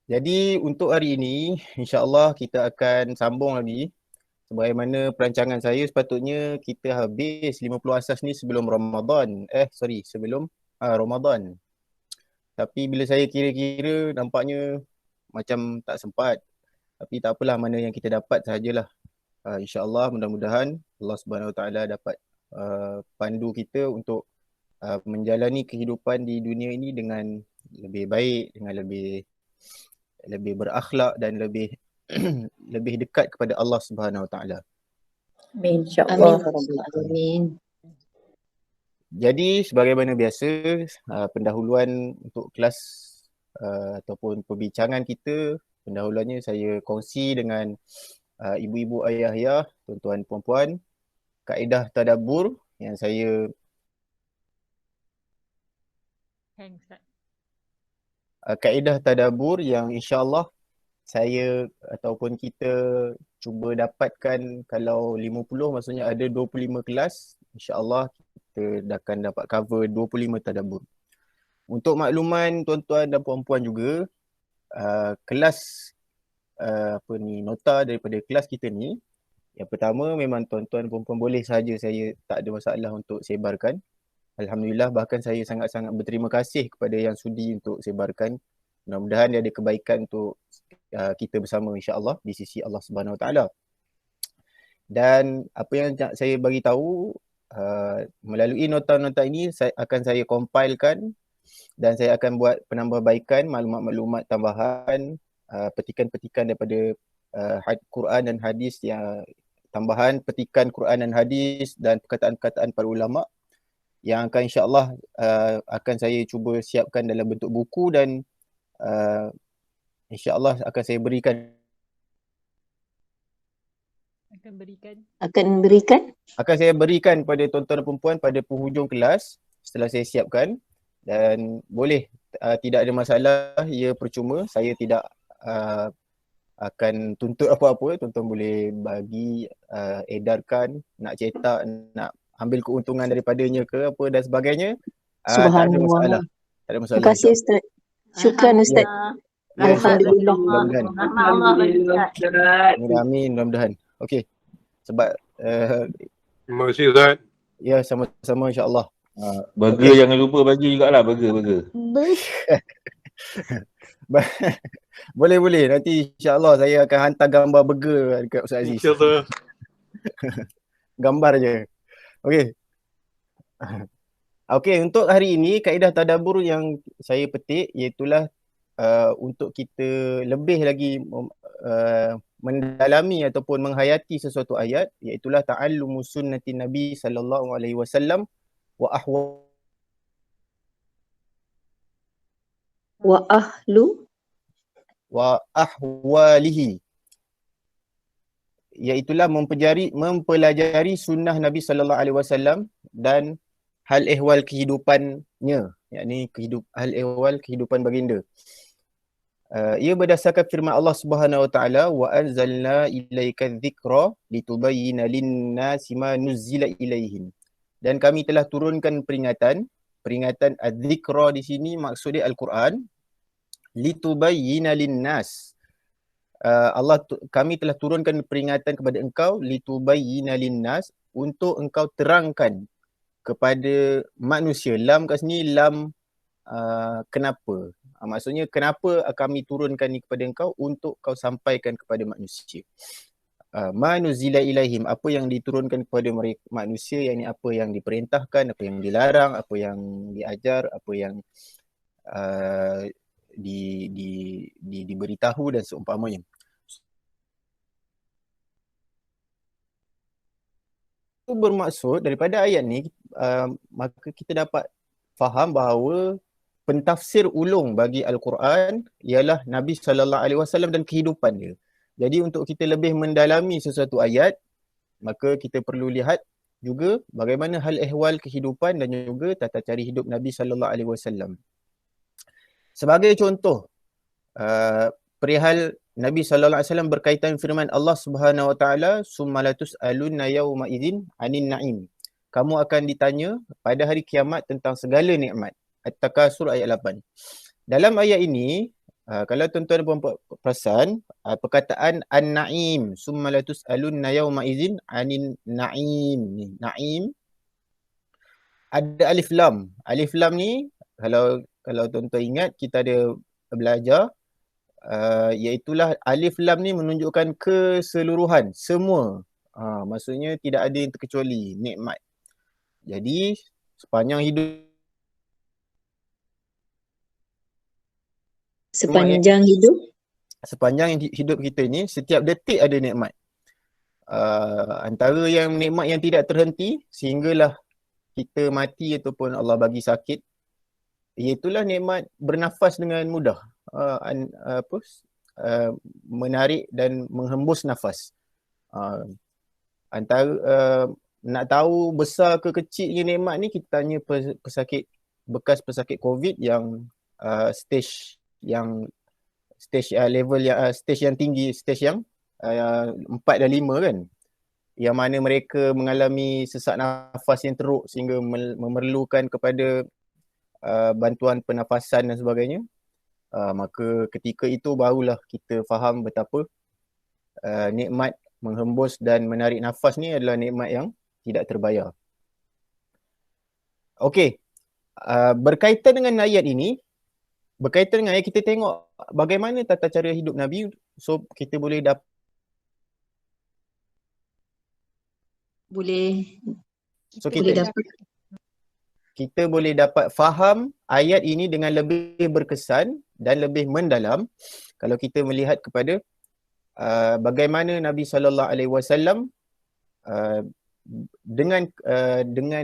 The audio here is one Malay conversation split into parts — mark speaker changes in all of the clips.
Speaker 1: Jadi untuk hari ini, insya-Allah kita akan sambung lagi. Sebagaimana perancangan saya, sepatutnya kita habis 50 asas ni sebelum Ramadan. Sebelum Ramadan. Tapi bila saya kira-kira, nampaknya macam tak sempat. Tapi tak apalah, mana yang kita dapat sahajalah. InsyaAllah mudah-mudahan Allah Subhanahu Wa Taala dapat pandu kita untuk menjalani kehidupan di dunia ini dengan lebih baik, dengan lebih berakhlak dan lebih lebih dekat kepada Allah Subhanahu Wa Taala.
Speaker 2: Amin,
Speaker 3: Amin
Speaker 2: insya-Allah.
Speaker 3: ya rabbal alamin.
Speaker 1: Jadi sebagaimana biasa, pendahuluan untuk kelas ataupun perbincangan kita, pendahuluannya saya kongsi dengan ibu-ibu, ayah-ayah, tuan-tuan, puan-puan, kaedah tadabbur yang saya kaedah tadabbur yang insya-Allah saya ataupun kita cuba dapatkan. Kalau 50 maksudnya ada 25 kelas, insya-Allah kita akan dapat cover 25 tadabbur. Untuk makluman tuan-tuan dan puan-puan juga, kelas nota daripada kelas kita ni, yang pertama memang tuan-tuan puan-puan boleh saja, saya tak ada masalah untuk sebarkan. Alhamdulillah, bahkan saya sangat-sangat berterima kasih kepada yang sudi untuk sebarkan. Mudah-mudahan dia ada kebaikan untuk kita bersama insya-Allah di sisi Allah Subhanahu Wa Taala. Dan apa yang saya bagi tahu melalui nota-nota ini akan saya compilekan dan saya akan buat penambahbaikan maklumat-maklumat tambahan, petikan-petikan daripada Quran dan hadis, yang tambahan petikan Quran dan hadis dan perkataan-perkataan para ulama yang akan insya-Allah akan saya cuba siapkan dalam bentuk buku dan insya-Allah akan saya berikan akan saya berikan pada tuan-tuan dan puan-puan pada penghujung kelas setelah saya siapkan. Dan boleh, tidak ada masalah, ia percuma, saya tidak akan tuntut apa-apa. Tuan-tuan boleh bagi, edarkan, nak cetak, nak ambil keuntungan daripadanya ke apa dan sebagainya. Tak ada masalah. Tak ada masalah.
Speaker 3: Terima kasih Ustaz. Syukran Ustaz.
Speaker 1: Ya,
Speaker 3: Alhamdulillah.
Speaker 1: mudah-mudahan. Amin, mudah-mudahan. Okey. Sebab
Speaker 4: Terima kasih Ustaz.
Speaker 1: ya, sama-sama insya-Allah.
Speaker 5: Burger jangan lupa bagi jugalah, burger.
Speaker 1: Boleh. Nanti insya-Allah saya akan hantar gambar burger dekat Ustaz Aziz.
Speaker 4: InsyaAllah.
Speaker 1: Gambar je. Okey. Okey, untuk hari ini kaedah tadabbur yang saya petik iaitulah untuk kita lebih lagi mendalami ataupun menghayati sesuatu ayat, iaitulah ta'allumu sunnati Nabi sallallahu alaihi wasallam wa ahwalihi, iaitulah mempelajari sunnah Nabi sallallahu alaihi wasallam dan hal ehwal kehidupannya, yakni hal ehwal kehidupan baginda. Ia berdasarkan firman Allah Subhanahu Wa Taala, wa anzalna ilaika dzikra litubayyana lin-nasi ma nuzzila ilaihim. Dan kami telah turunkan peringatan az-dzikra di sini maksudnya Al-Quran, litubayyana lin-nas. Kami telah turunkan peringatan kepada engkau, litubayyana lin-nas, untuk engkau terangkan kepada manusia. Lam kat sini lam kenapa? Maksudnya kenapa kami turunkan ni kepada engkau, untuk kau sampaikan kepada manusia. Ma nuzila ilaihim, apa yang diturunkan kepada mereka manusia, yakni apa yang diperintahkan, apa yang dilarang, apa yang diajar, apa yang diberitahu dan seumpamanya. Itu bermaksud daripada ayat ni, maka kita dapat faham bahawa pentafsir ulung bagi Al-Quran ialah Nabi SAW dan kehidupan dia. Jadi untuk kita lebih mendalami sesuatu ayat, maka kita perlu lihat juga bagaimana hal ehwal kehidupan dan juga tata cara hidup Nabi SAW. Sebagai contoh, perihal Nabi SAW berkaitan firman Allah Subhanahu Wa Taala, summa latus'alunna yawma idzin 'anin na'im. Kamu akan ditanya pada hari kiamat tentang segala nikmat. At-Takasur ayat 8. Dalam ayat ini, Kalau tuan-tuan dan puan perasan, perkataan an-na'im, summa la tus'alunna yawma idzin 'anil na'im ni. Na'im ada alif lam. Alif lam ni kalau tuan-tuan ingat kita ada belajar, iaitulah alif lam ni menunjukkan keseluruhan, semua. Maksudnya tidak ada yang terkecuali, nikmat. Jadi sepanjang hidup sepanjang hidup kita ni, setiap detik ada nikmat. Antara yang nikmat yang tidak terhenti sehinggalah kita mati ataupun Allah bagi sakit, iaitulah nikmat bernafas dengan mudah, menarik dan menghembus nafas. Nak tahu besar ke kecilnya nikmat ni, kita tanya bekas pesakit COVID yang stage yang tinggi, stage yang 4 dan 5 kan, yang mana mereka mengalami sesak nafas yang teruk sehingga memerlukan kepada bantuan pernafasan dan sebagainya. Maka ketika itu barulah kita faham betapa nikmat menghembus dan menarik nafas ni adalah nikmat yang tidak terbayar. Okey, berkaitan dengan ayat ini, kita tengok bagaimana tata cara hidup Nabi, so kita boleh kita boleh dapat faham ayat ini dengan lebih berkesan dan lebih mendalam kalau kita melihat kepada bagaimana Nabi SAW dengan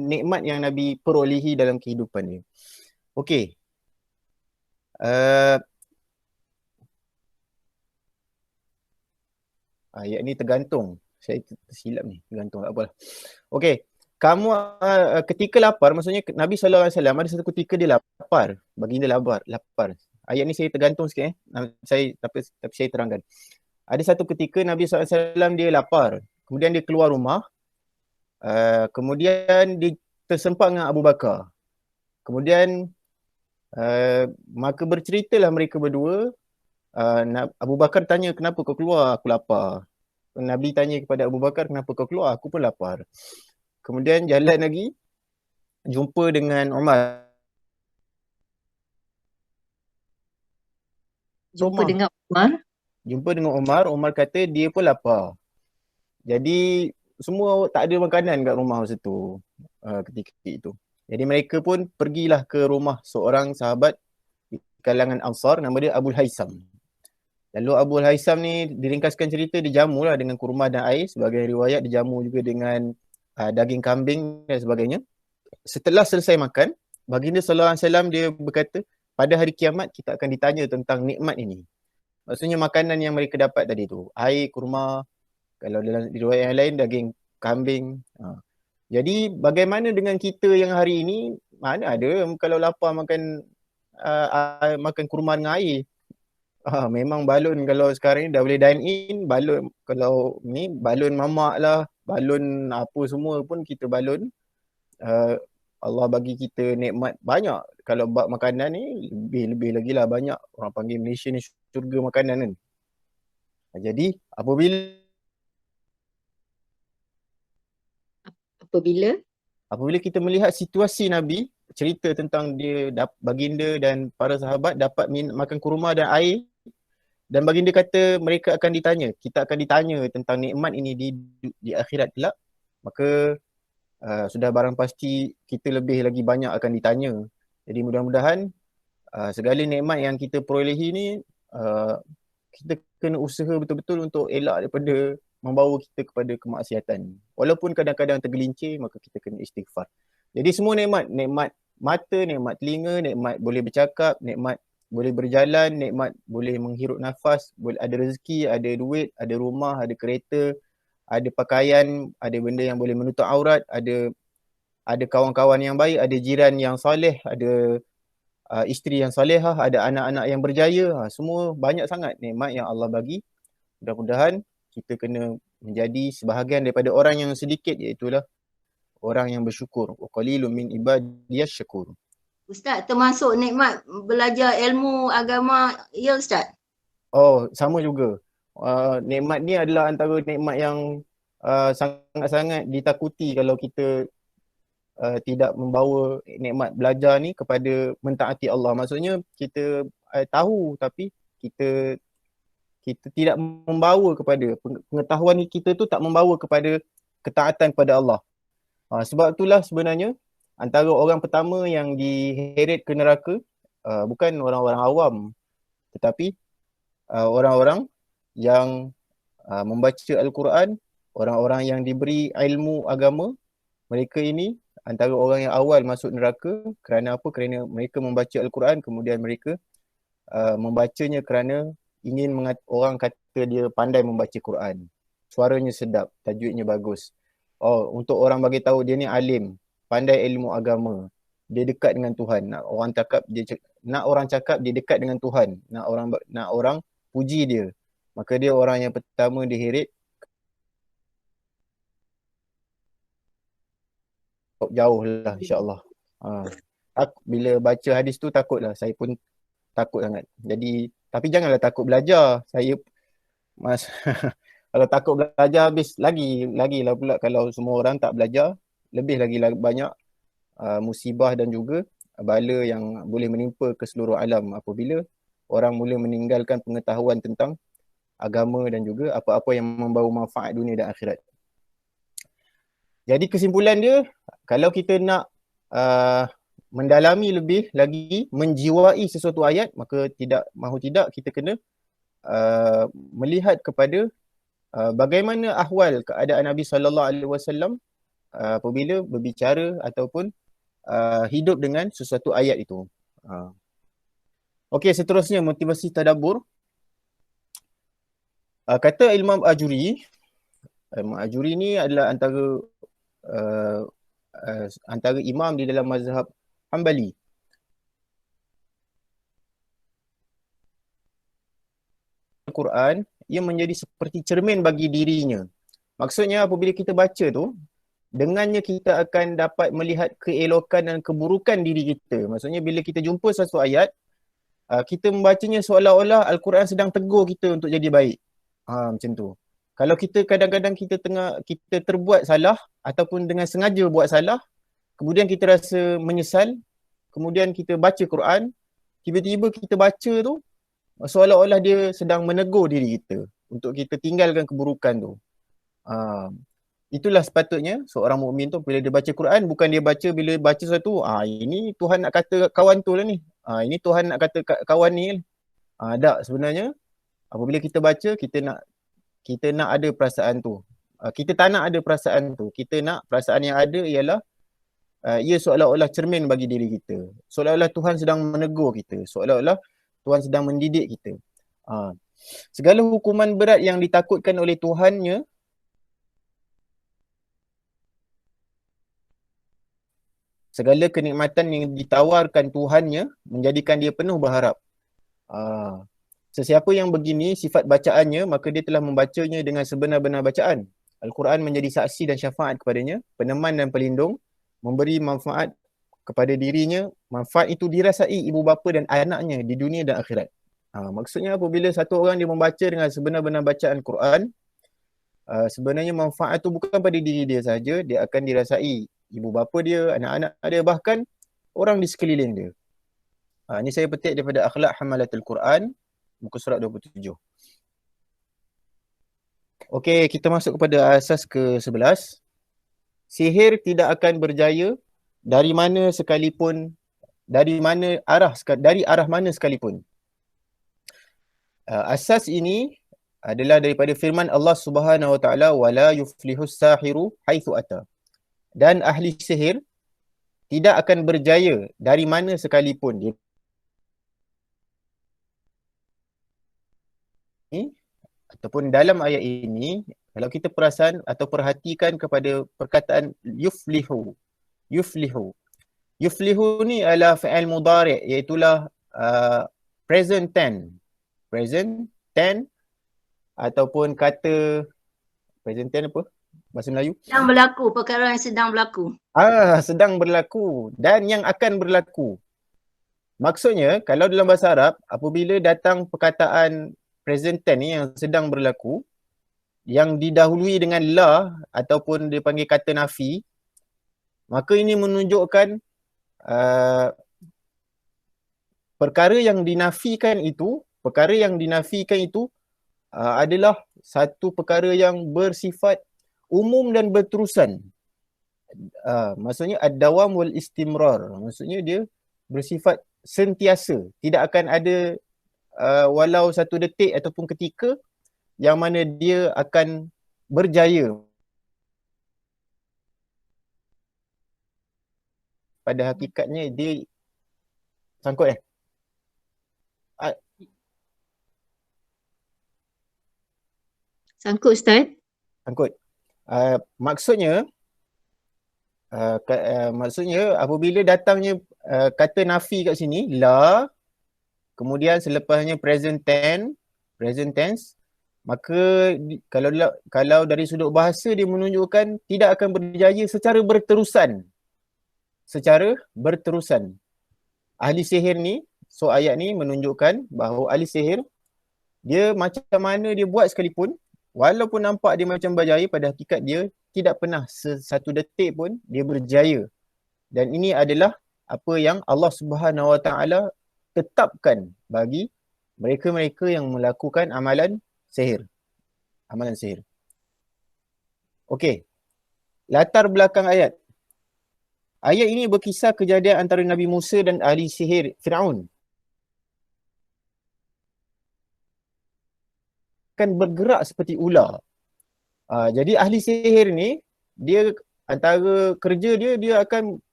Speaker 1: nikmat yang Nabi perolehi dalam kehidupannya. Okey. Ayat ni tergantung. Saya tersilap ni. Tergantung, tak apalah. Okey. Kamu ketika lapar, maksudnya Nabi SAW ada satu ketika dia lapar. Baginda lapar. Ayat ni saya tergantung sikit. Tapi saya terangkan. Ada satu ketika Nabi SAW dia lapar. Kemudian dia keluar rumah. Kemudian dia tersempak dengan Abu Bakar. Kemudian maka berceritalah mereka berdua. Abu Bakar tanya, kenapa kau keluar? Aku lapar. Nabi tanya kepada Abu Bakar, kenapa kau keluar? Aku pun lapar. Kemudian jalan lagi, jumpa dengan Umar.
Speaker 3: Jumpa dengan Umar,
Speaker 1: Umar kata dia pun lapar. Jadi semua tak ada makanan kat rumah masa tu, ketika itu. Jadi mereka pun pergilah ke rumah seorang sahabat di kalangan Ansar, nama dia Abul Haisam. Lalu Abul Haisam ni, diringkaskan cerita, dijamulah dengan kurma dan air. Sebagai riwayat dijamu juga dengan daging kambing dan sebagainya. Setelah selesai makan, Baginda SAW dia berkata, pada hari kiamat kita akan ditanya tentang nikmat ini. Maksudnya makanan yang mereka dapat tadi tu, air, kurma, kalau dalam riwayat yang lain daging kambing. Jadi bagaimana dengan kita yang hari ini, mana ada kalau lapar makan kurma dengan air. Memang balon kalau sekarang ni dah boleh dine in, balon kalau ni balon mamak lah, balon apa semua pun kita balon. Allah bagi kita nikmat banyak. Kalau bab makanan ni lebih lagi lah banyak. Orang panggil Malaysia ni syurga makanan kan. Jadi apabila kita melihat situasi Nabi, cerita tentang dia baginda dan para sahabat dapat makan kurma dan air, dan baginda kata mereka akan ditanya, kita akan ditanya tentang nikmat ini di akhirat kelak, maka sudah barang pasti kita lebih lagi banyak akan ditanya. Jadi mudah-mudahan segala nikmat yang kita perolehi ni, kita kena usaha betul-betul untuk elak daripada membawa kita kepada kemaksiatan. Walaupun kadang-kadang tergelincir, maka kita kena istighfar. Jadi semua nikmat mata, nikmat telinga, nikmat boleh bercakap, nikmat boleh berjalan, nikmat boleh menghirup nafas, boleh ada rezeki, ada duit, ada rumah, ada kereta, ada pakaian, ada benda yang boleh menutup aurat, ada kawan-kawan yang baik, ada jiran yang soleh, ada isteri yang solehah, ada anak-anak yang berjaya. Semua banyak sangat nikmat yang Allah bagi. Mudah-mudahan kita kena menjadi sebahagian daripada orang yang sedikit, iaitulah orang yang bersyukur. Wa qalilun min ibadiyasy syakur.
Speaker 3: Ustaz, termasuk nikmat belajar ilmu agama, ya Ustaz?
Speaker 1: Oh, sama juga. Nikmat ni adalah antara nikmat yang sangat-sangat ditakuti kalau kita tidak membawa nikmat belajar ni kepada mentaati Allah. Maksudnya kita tahu tapi kita tidak membawa kepada pengetahuan kita tu, tak membawa kepada ketaatan kepada Allah. Sebab itulah sebenarnya antara orang pertama yang diheret ke neraka bukan orang-orang awam, tetapi orang-orang yang membaca Al-Quran, orang-orang yang diberi ilmu agama. Mereka ini antara orang yang awal masuk neraka. Kerana apa? Kerana mereka membaca Al-Quran, kemudian mereka membacanya kerana ingin orang kata dia pandai membaca Quran. Suaranya sedap, tajwidnya bagus. Oh, untuk orang bagi tahu dia ni alim, pandai ilmu agama. Dia dekat dengan Tuhan. Nak orang cakap dia dekat dengan Tuhan. Nak orang puji dia. Maka dia orang yang pertama diheret jauh lah, insya-Allah. Bila baca hadis tu takutlah, saya pun takut sangat. Jadi tapi janganlah takut belajar. Kalau takut belajar habis lagilah pula kalau semua orang tak belajar, lebih lagi banyak musibah dan juga bala yang boleh menimpa ke seluruh alam apabila orang mula meninggalkan pengetahuan tentang agama dan juga apa-apa yang membawa manfaat dunia dan akhirat. Jadi kesimpulan dia, kalau kita nak mendalami lebih lagi, menjiwai sesuatu ayat, maka mahu tidak kita kena melihat kepada bagaimana ahwal keadaan Nabi SAW apabila berbicara ataupun hidup dengan sesuatu ayat itu. Okey, seterusnya motivasi tadabbur. Kata Imam Ajuri, Imam Ajuri ni adalah antara imam di dalam mazhab Hanbali. Al-Quran, ia menjadi seperti cermin bagi dirinya. Maksudnya apabila kita baca tu, dengannya kita akan dapat melihat keelokan dan keburukan diri kita. Maksudnya bila kita jumpa satu ayat, kita membacanya seolah-olah Al-Quran sedang tegur kita untuk jadi baik. Macam tu. Kalau kita kadang-kadang kita terbuat salah ataupun dengan sengaja buat salah, kemudian kita rasa menyesal, kemudian kita baca Quran, tiba-tiba kita baca tu seolah-olah dia sedang menegur diri kita untuk kita tinggalkan keburukan tu. Itulah sepatutnya seorang mukmin tu bila dia baca Quran, bukan dia baca bila baca sesuatu, ini Tuhan nak kata kawan tu lah ni. Ini Tuhan nak kata kawan ni. Tak, sebenarnya apabila kita baca, kita nak ada perasaan tu. Kita tak nak ada perasaan tu. Kita nak perasaan yang ada ialah ia seolah-olah cermin bagi diri kita. Seolah-olah Tuhan sedang menegur kita. Seolah-olah Tuhan sedang mendidik kita. Segala hukuman berat yang ditakutkan oleh Tuhannya, segala kenikmatan yang ditawarkan Tuhannya menjadikan dia penuh berharap. Sesiapa yang begini sifat bacaannya, maka dia telah membacanya dengan sebenar-benar bacaan. Al-Quran menjadi saksi dan syafaat kepadanya, peneman dan pelindung, memberi manfaat kepada dirinya. Manfaat itu dirasai ibu bapa dan anaknya di dunia dan akhirat. Maksudnya apabila satu orang dia membaca dengan sebenar-benar bacaan Quran, sebenarnya manfaat itu bukan pada diri dia saja, dia akan dirasai ibu bapa dia, anak-anak dia, bahkan orang di sekeliling dia. Ini saya petik daripada Akhlaq Hamalatul Quran, muka surat 27. Okey, kita masuk kepada asas ke-11. Sihir tidak akan berjaya dari mana sekalipun, dari arah mana sekalipun. Asas ini adalah daripada firman Allah Subhanahu Wa Taala, wala yuflihus sahiru haitsu ata. Dan ahli sihir tidak akan berjaya dari mana sekalipun. Ataupun dalam ayat ini, kalau kita perasan atau perhatikan kepada perkataan yuflihu. Yuflihu ni adalah fa'il mudhari', iaitulah present tense. Present tense ataupun kata present tense apa? Bahasa Melayu?
Speaker 3: Sedang berlaku, perkara yang sedang berlaku.
Speaker 1: Sedang berlaku dan yang akan berlaku. Maksudnya kalau dalam bahasa Arab apabila datang perkataan present tense ni yang sedang berlaku yang didahului dengan la ataupun dia panggil kata nafi, maka ini menunjukkan perkara yang dinafikan itu adalah satu perkara yang bersifat umum dan berterusan. Maksudnya ad-dawam wal istimrar. Maksudnya dia bersifat sentiasa. Tidak akan ada walau satu detik ataupun ketika yang mana dia akan berjaya. Pada hakikatnya dia sangkut
Speaker 3: Sangkut Ustaz.
Speaker 1: Sangkut. Maksudnya apabila datangnya kata nafi kat sini, la, kemudian selepasnya present tense, maka kalau dari sudut bahasa dia menunjukkan tidak akan berjaya secara berterusan. Ahli sihir ni, ayat ni menunjukkan bahawa ahli sihir dia macam mana dia buat sekalipun, walaupun nampak dia macam berjaya, pada hakikat dia tidak pernah satu detik pun dia berjaya. Dan ini adalah apa yang Allah Subhanahu Wa Taala tetapkan bagi mereka-mereka yang melakukan amalan sihir. Okey. Latar belakang ayat. Ayat ini berkisah kejadian antara Nabi Musa dan ahli sihir Firaun. Kan bergerak seperti ular. Jadi ahli sihir ni, dia antara kerja dia akan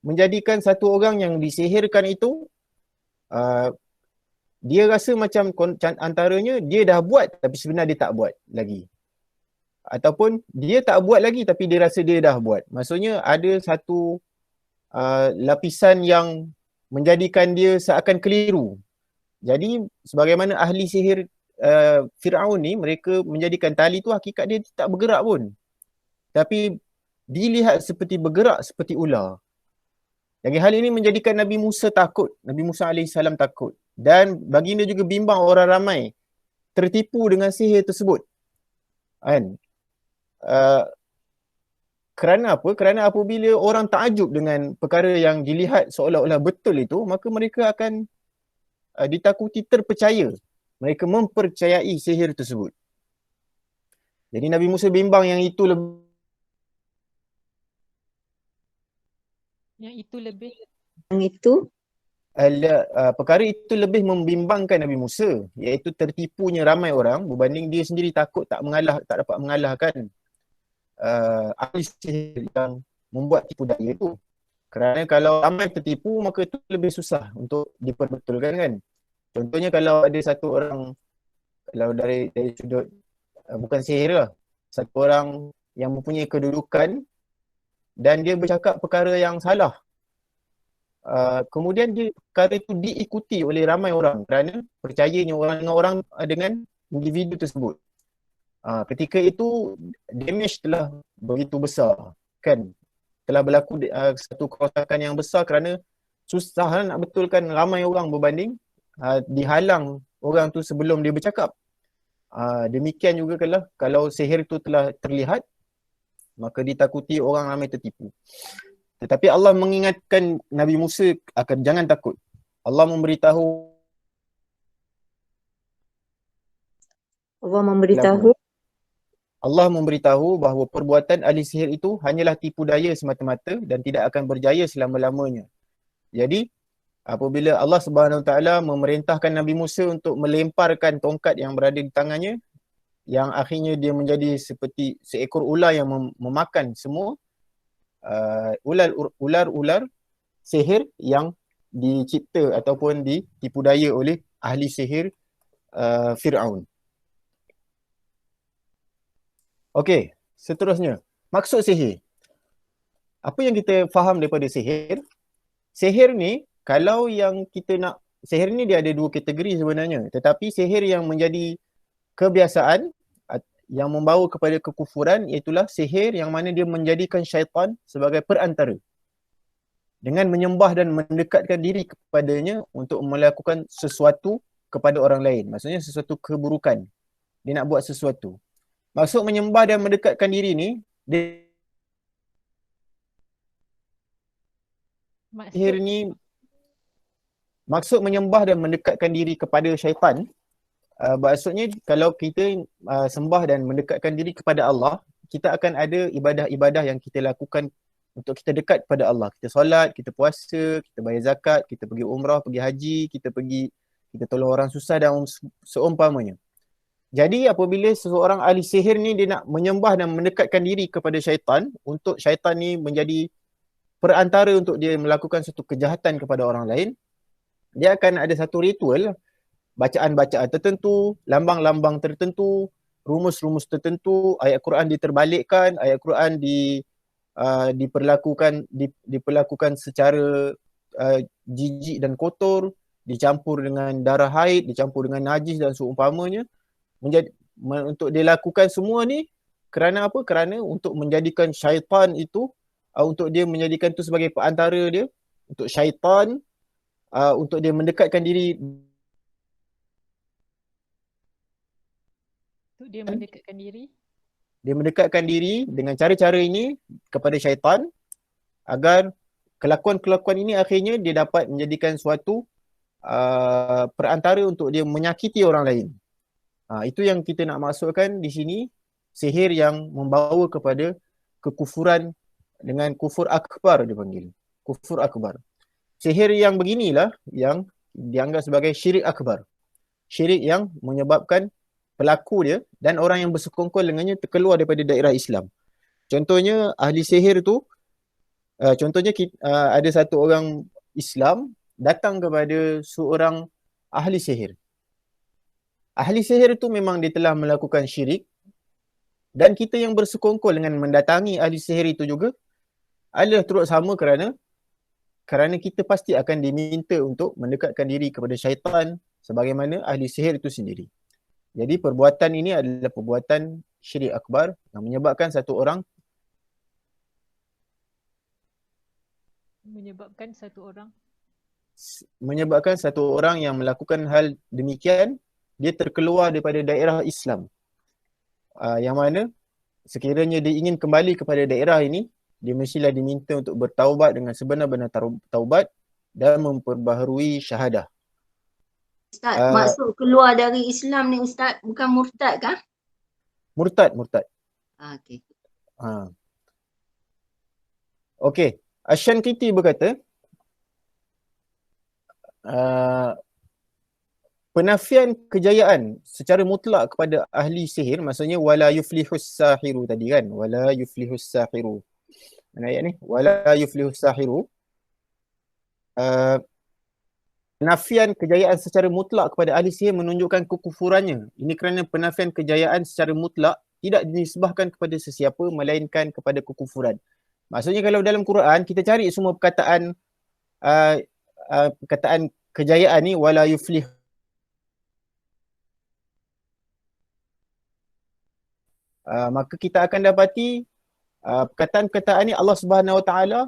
Speaker 1: menjadikan satu orang yang disihirkan itu, dia rasa macam antaranya dia dah buat tapi sebenarnya dia tak buat lagi. Ataupun dia tak buat lagi tapi dia rasa dia dah buat. Maksudnya ada satu lapisan yang menjadikan dia seakan keliru. Jadi sebagaimana ahli sihir Firaun ni, mereka menjadikan tali tu hakikat dia tak bergerak pun. Tapi dilihat seperti bergerak seperti ular. Jadi hal ini menjadikan Nabi Musa takut. Nabi Musa AS takut. Dan baginda juga bimbang orang ramai tertipu dengan sihir tersebut. Kan? Kerana apa? Kerana apabila orang takjub dengan perkara yang dilihat seolah-olah betul itu, maka mereka akan ditakuti terpercaya. Mereka mempercayai sihir tersebut. Jadi Nabi Musa bimbang yang itu perkara itu lebih membimbangkan Nabi Musa, iaitu tertipunya ramai orang berbanding dia sendiri tak dapat mengalahkan ahli sihir yang membuat tipu daya itu. Kerana kalau ramai tertipu, maka itu lebih susah untuk diperbetulkan kan. Contohnya kalau ada satu orang, kalau dari sudut bukan sihir lah, satu orang yang mempunyai kedudukan dan dia bercakap perkara yang salah, kemudian perkara itu diikuti oleh ramai orang kerana percayanya orang dengan individu tersebut. Ketika itu damage telah begitu besar kan, telah berlaku satu kerosakan yang besar kerana susah nak betulkan ramai orang berbanding dihalang orang tu sebelum dia bercakap. Demikian juga kalau sihir itu telah terlihat, maka ditakuti orang ramai tertipu. Tetapi Allah mengingatkan Nabi Musa akan jangan takut. Allah memberitahu bahawa perbuatan ahli sihir itu hanyalah tipu daya semata-mata dan tidak akan berjaya selama-lamanya. Jadi apabila Allah Subhanahu Taala memerintahkan Nabi Musa untuk melemparkan tongkat yang berada di tangannya, yang akhirnya dia menjadi seperti seekor ular yang memakan semua ular sihir yang dicipta ataupun ditipu daya oleh ahli sihir Firaun. Okey, seterusnya, maksud sihir. Apa yang kita faham daripada sihir? Sihir ni, kalau yang kita nak, sihir ni dia ada dua kategori sebenarnya. Tetapi sihir yang menjadi kebiasaan, yang membawa kepada kekufuran, iaitulah sihir yang mana dia menjadikan syaitan sebagai perantara. dengan menyembah dan mendekatkan diri kepadanya untuk melakukan sesuatu kepada orang lain. Maksudnya sesuatu keburukan. Dia nak buat sesuatu. Maksud menyembah dan mendekatkan diri ni, sihir ni, maksud menyembah dan mendekatkan diri kepada syaitan, maksudnya kalau kita sembah dan mendekatkan diri kepada Allah, kita akan ada ibadah-ibadah yang kita lakukan untuk kita dekat kepada Allah. Kita solat, kita puasa, kita bayar zakat, kita pergi umrah, pergi haji, kita tolong orang susah dan seumpamanya. Jadi apabila seseorang ahli sihir ni dia nak menyembah dan mendekatkan diri kepada syaitan, untuk syaitan ni menjadi perantara untuk dia melakukan satu kejahatan kepada orang lain, dia akan ada satu ritual, bacaan-bacaan tertentu, lambang-lambang tertentu, rumus-rumus tertentu, ayat Quran diterbalikkan, ayat Quran diperlakukan secara jijik dan kotor, dicampur dengan darah haid, dicampur dengan najis dan seumpamanya. Untuk dia lakukan semua ni kerana apa? Kerana untuk menjadikan syaitan itu, untuk dia menjadikan itu sebagai perantara dia, untuk syaitan, untuk dia mendekatkan diri.
Speaker 2: Untuk dia mendekatkan diri?
Speaker 1: Dia mendekatkan diri dengan cara-cara ini kepada syaitan, agar kelakuan-kelakuan ini akhirnya dia dapat menjadikan suatu perantara untuk dia menyakiti orang lain. Itu yang kita nak maksudkan di sini, sihir yang membawa kepada kekufuran dengan kufur akbar dipanggil. Kufur akbar. Sihir yang beginilah yang dianggap sebagai syirik akbar. Syirik yang menyebabkan pelaku dia dan orang yang bersekongkol dengannya terkeluar daripada daerah Islam. Contohnya ahli sihir tu, ada satu orang Islam datang kepada seorang ahli sihir. Ahli sihir itu memang dia telah melakukan syirik, dan kita yang bersekongkol dengan mendatangi ahli sihir itu juga adalah turut sama kerana kita pasti akan diminta untuk mendekatkan diri kepada syaitan sebagaimana ahli sihir itu sendiri. Jadi perbuatan ini adalah perbuatan syirik akbar yang menyebabkan satu orang yang melakukan hal demikian, dia terkeluar daripada daerah Islam. Yang mana sekiranya dia ingin kembali kepada daerah ini, dia mestilah diminta untuk bertaubat dengan sebenar-benar taubat dan memperbaharui syahadah.
Speaker 3: Ustaz, maksud keluar dari Islam ni Ustaz, bukan murtad kah?
Speaker 1: Murtad.
Speaker 3: Okey.
Speaker 1: Okey, Asy-Syankiti berkata, penafian kejayaan secara mutlak kepada ahli sihir, maksudnya wala yuflihus sahiru tadi kan, wala yuflihus sahiru. Mana ayat ni? Wala yuflihus sahiru. Penafian kejayaan secara mutlak kepada ahli sihir menunjukkan kekufurannya. Ini kerana penafian kejayaan secara mutlak tidak dinisbahkan kepada sesiapa melainkan kepada kekufuran. Maksudnya kalau dalam Quran kita cari semua perkataan kejayaan ni, wala yuflih, maka kita akan dapati perkataan-perkataan ni Allah Subhanahu Wa Taala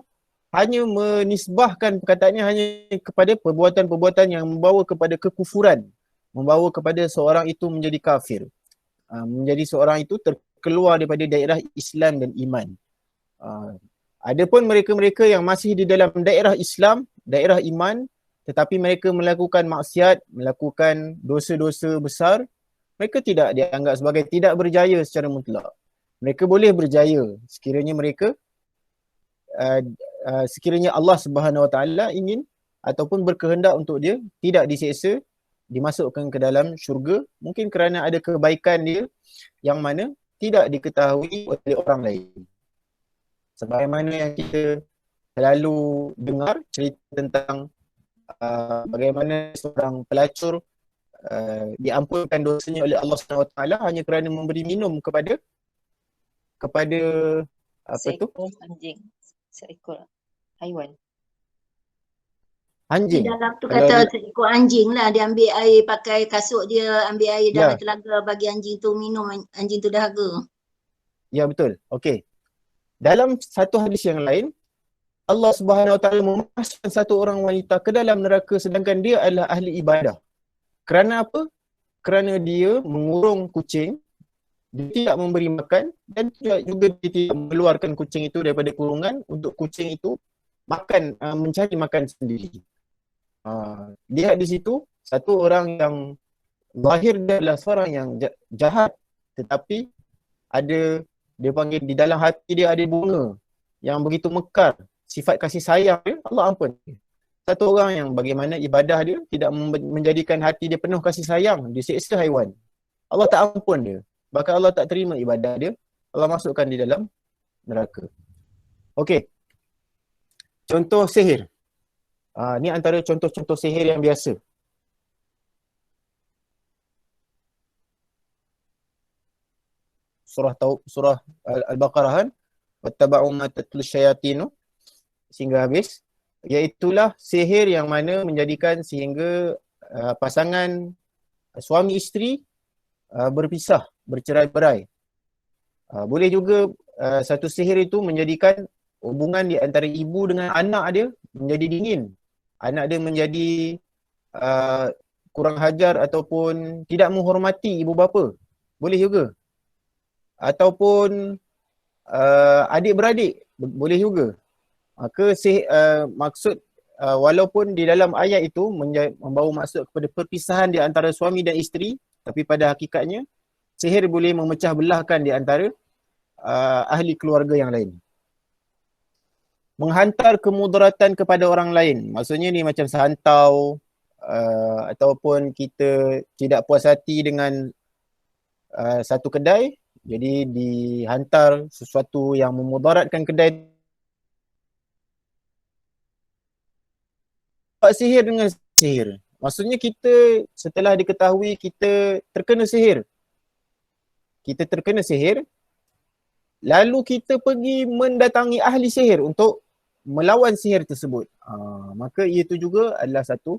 Speaker 1: hanya menisbahkan perkataannya hanya kepada perbuatan-perbuatan yang membawa kepada kekufuran, membawa kepada seorang itu menjadi kafir, menjadi seorang itu terkeluar daripada daerah Islam dan iman. Adapun mereka-mereka yang masih di dalam daerah Islam, daerah iman, tetapi mereka melakukan maksiat, melakukan dosa-dosa besar, mereka tidak dianggap sebagai tidak berjaya secara mutlak. Mereka boleh berjaya sekiranya sekiranya Allah Subhanahu Wa Taala ingin ataupun berkehendak untuk dia tidak diseksa, dimasukkan ke dalam syurga, mungkin kerana ada kebaikan dia yang mana tidak diketahui oleh orang lain. Sebagaimana yang kita selalu dengar cerita tentang bagaimana seorang pelacur diampunkan dosanya oleh Allah Subhanahu Wa Taala hanya kerana memberi minum kepada
Speaker 6: seekor anjing, seekor haiwan.
Speaker 1: Anjing.
Speaker 3: Di dalam tu kata seekor anjing lah, dia ambil air pakai kasut dia, ambil air dalam telaga bagi anjing tu minum, anjing tu dahaga.
Speaker 1: Ya betul. Okey. Dalam satu hadis yang lain, Allah Subhanahu Wa Taala memasukkan satu orang wanita ke dalam neraka sedangkan dia adalah ahli ibadah. Kerana apa? Kerana dia mengurung kucing, dia tidak memberi makan dan juga dia tidak mengeluarkan kucing itu daripada kurungan untuk kucing itu makan, mencari makan sendiri. Lihat di situ, satu orang yang lahir dia adalah seorang yang jahat, tetapi ada, dia panggil di dalam hati dia ada bunga yang begitu mekar. Sifat kasih sayang dia, Allah ampun. Satu orang yang bagaimana ibadah dia tidak menjadikan hati dia penuh kasih sayang, dia siksa haiwan. Allah tak ampun dia. Bahkan Allah tak terima ibadah dia, Allah masukkan di dalam neraka. Okey. Contoh sihir. Ni antara contoh-contoh sihir yang biasa. Surah Al-Baqarah kan, wattaba'u ma tatlu syayatinu, sehingga habis. Iaitulah sihir yang mana menjadikan sehingga pasangan suami isteri berpisah, bercerai-berai. Boleh juga satu sihir itu menjadikan hubungan di antara ibu dengan anak dia menjadi dingin. Anak dia menjadi kurang hajar ataupun tidak menghormati ibu bapa. Boleh juga. Ataupun adik-beradik boleh juga. Maka maksud walaupun di dalam ayat itu membawa maksud kepada perpisahan di antara suami dan isteri, tapi pada hakikatnya sihir boleh memecah belahkan di antara ahli keluarga yang lain. Menghantar kemudaratan kepada orang lain. Maksudnya ni macam sehantau ataupun kita tidak puas hati dengan satu kedai, jadi dihantar sesuatu yang memudaratkan kedai. Buat sihir dengan sihir. Maksudnya kita setelah diketahui kita terkena sihir. Kita terkena sihir, lalu kita pergi mendatangi ahli sihir untuk melawan sihir tersebut. Maka itu juga adalah satu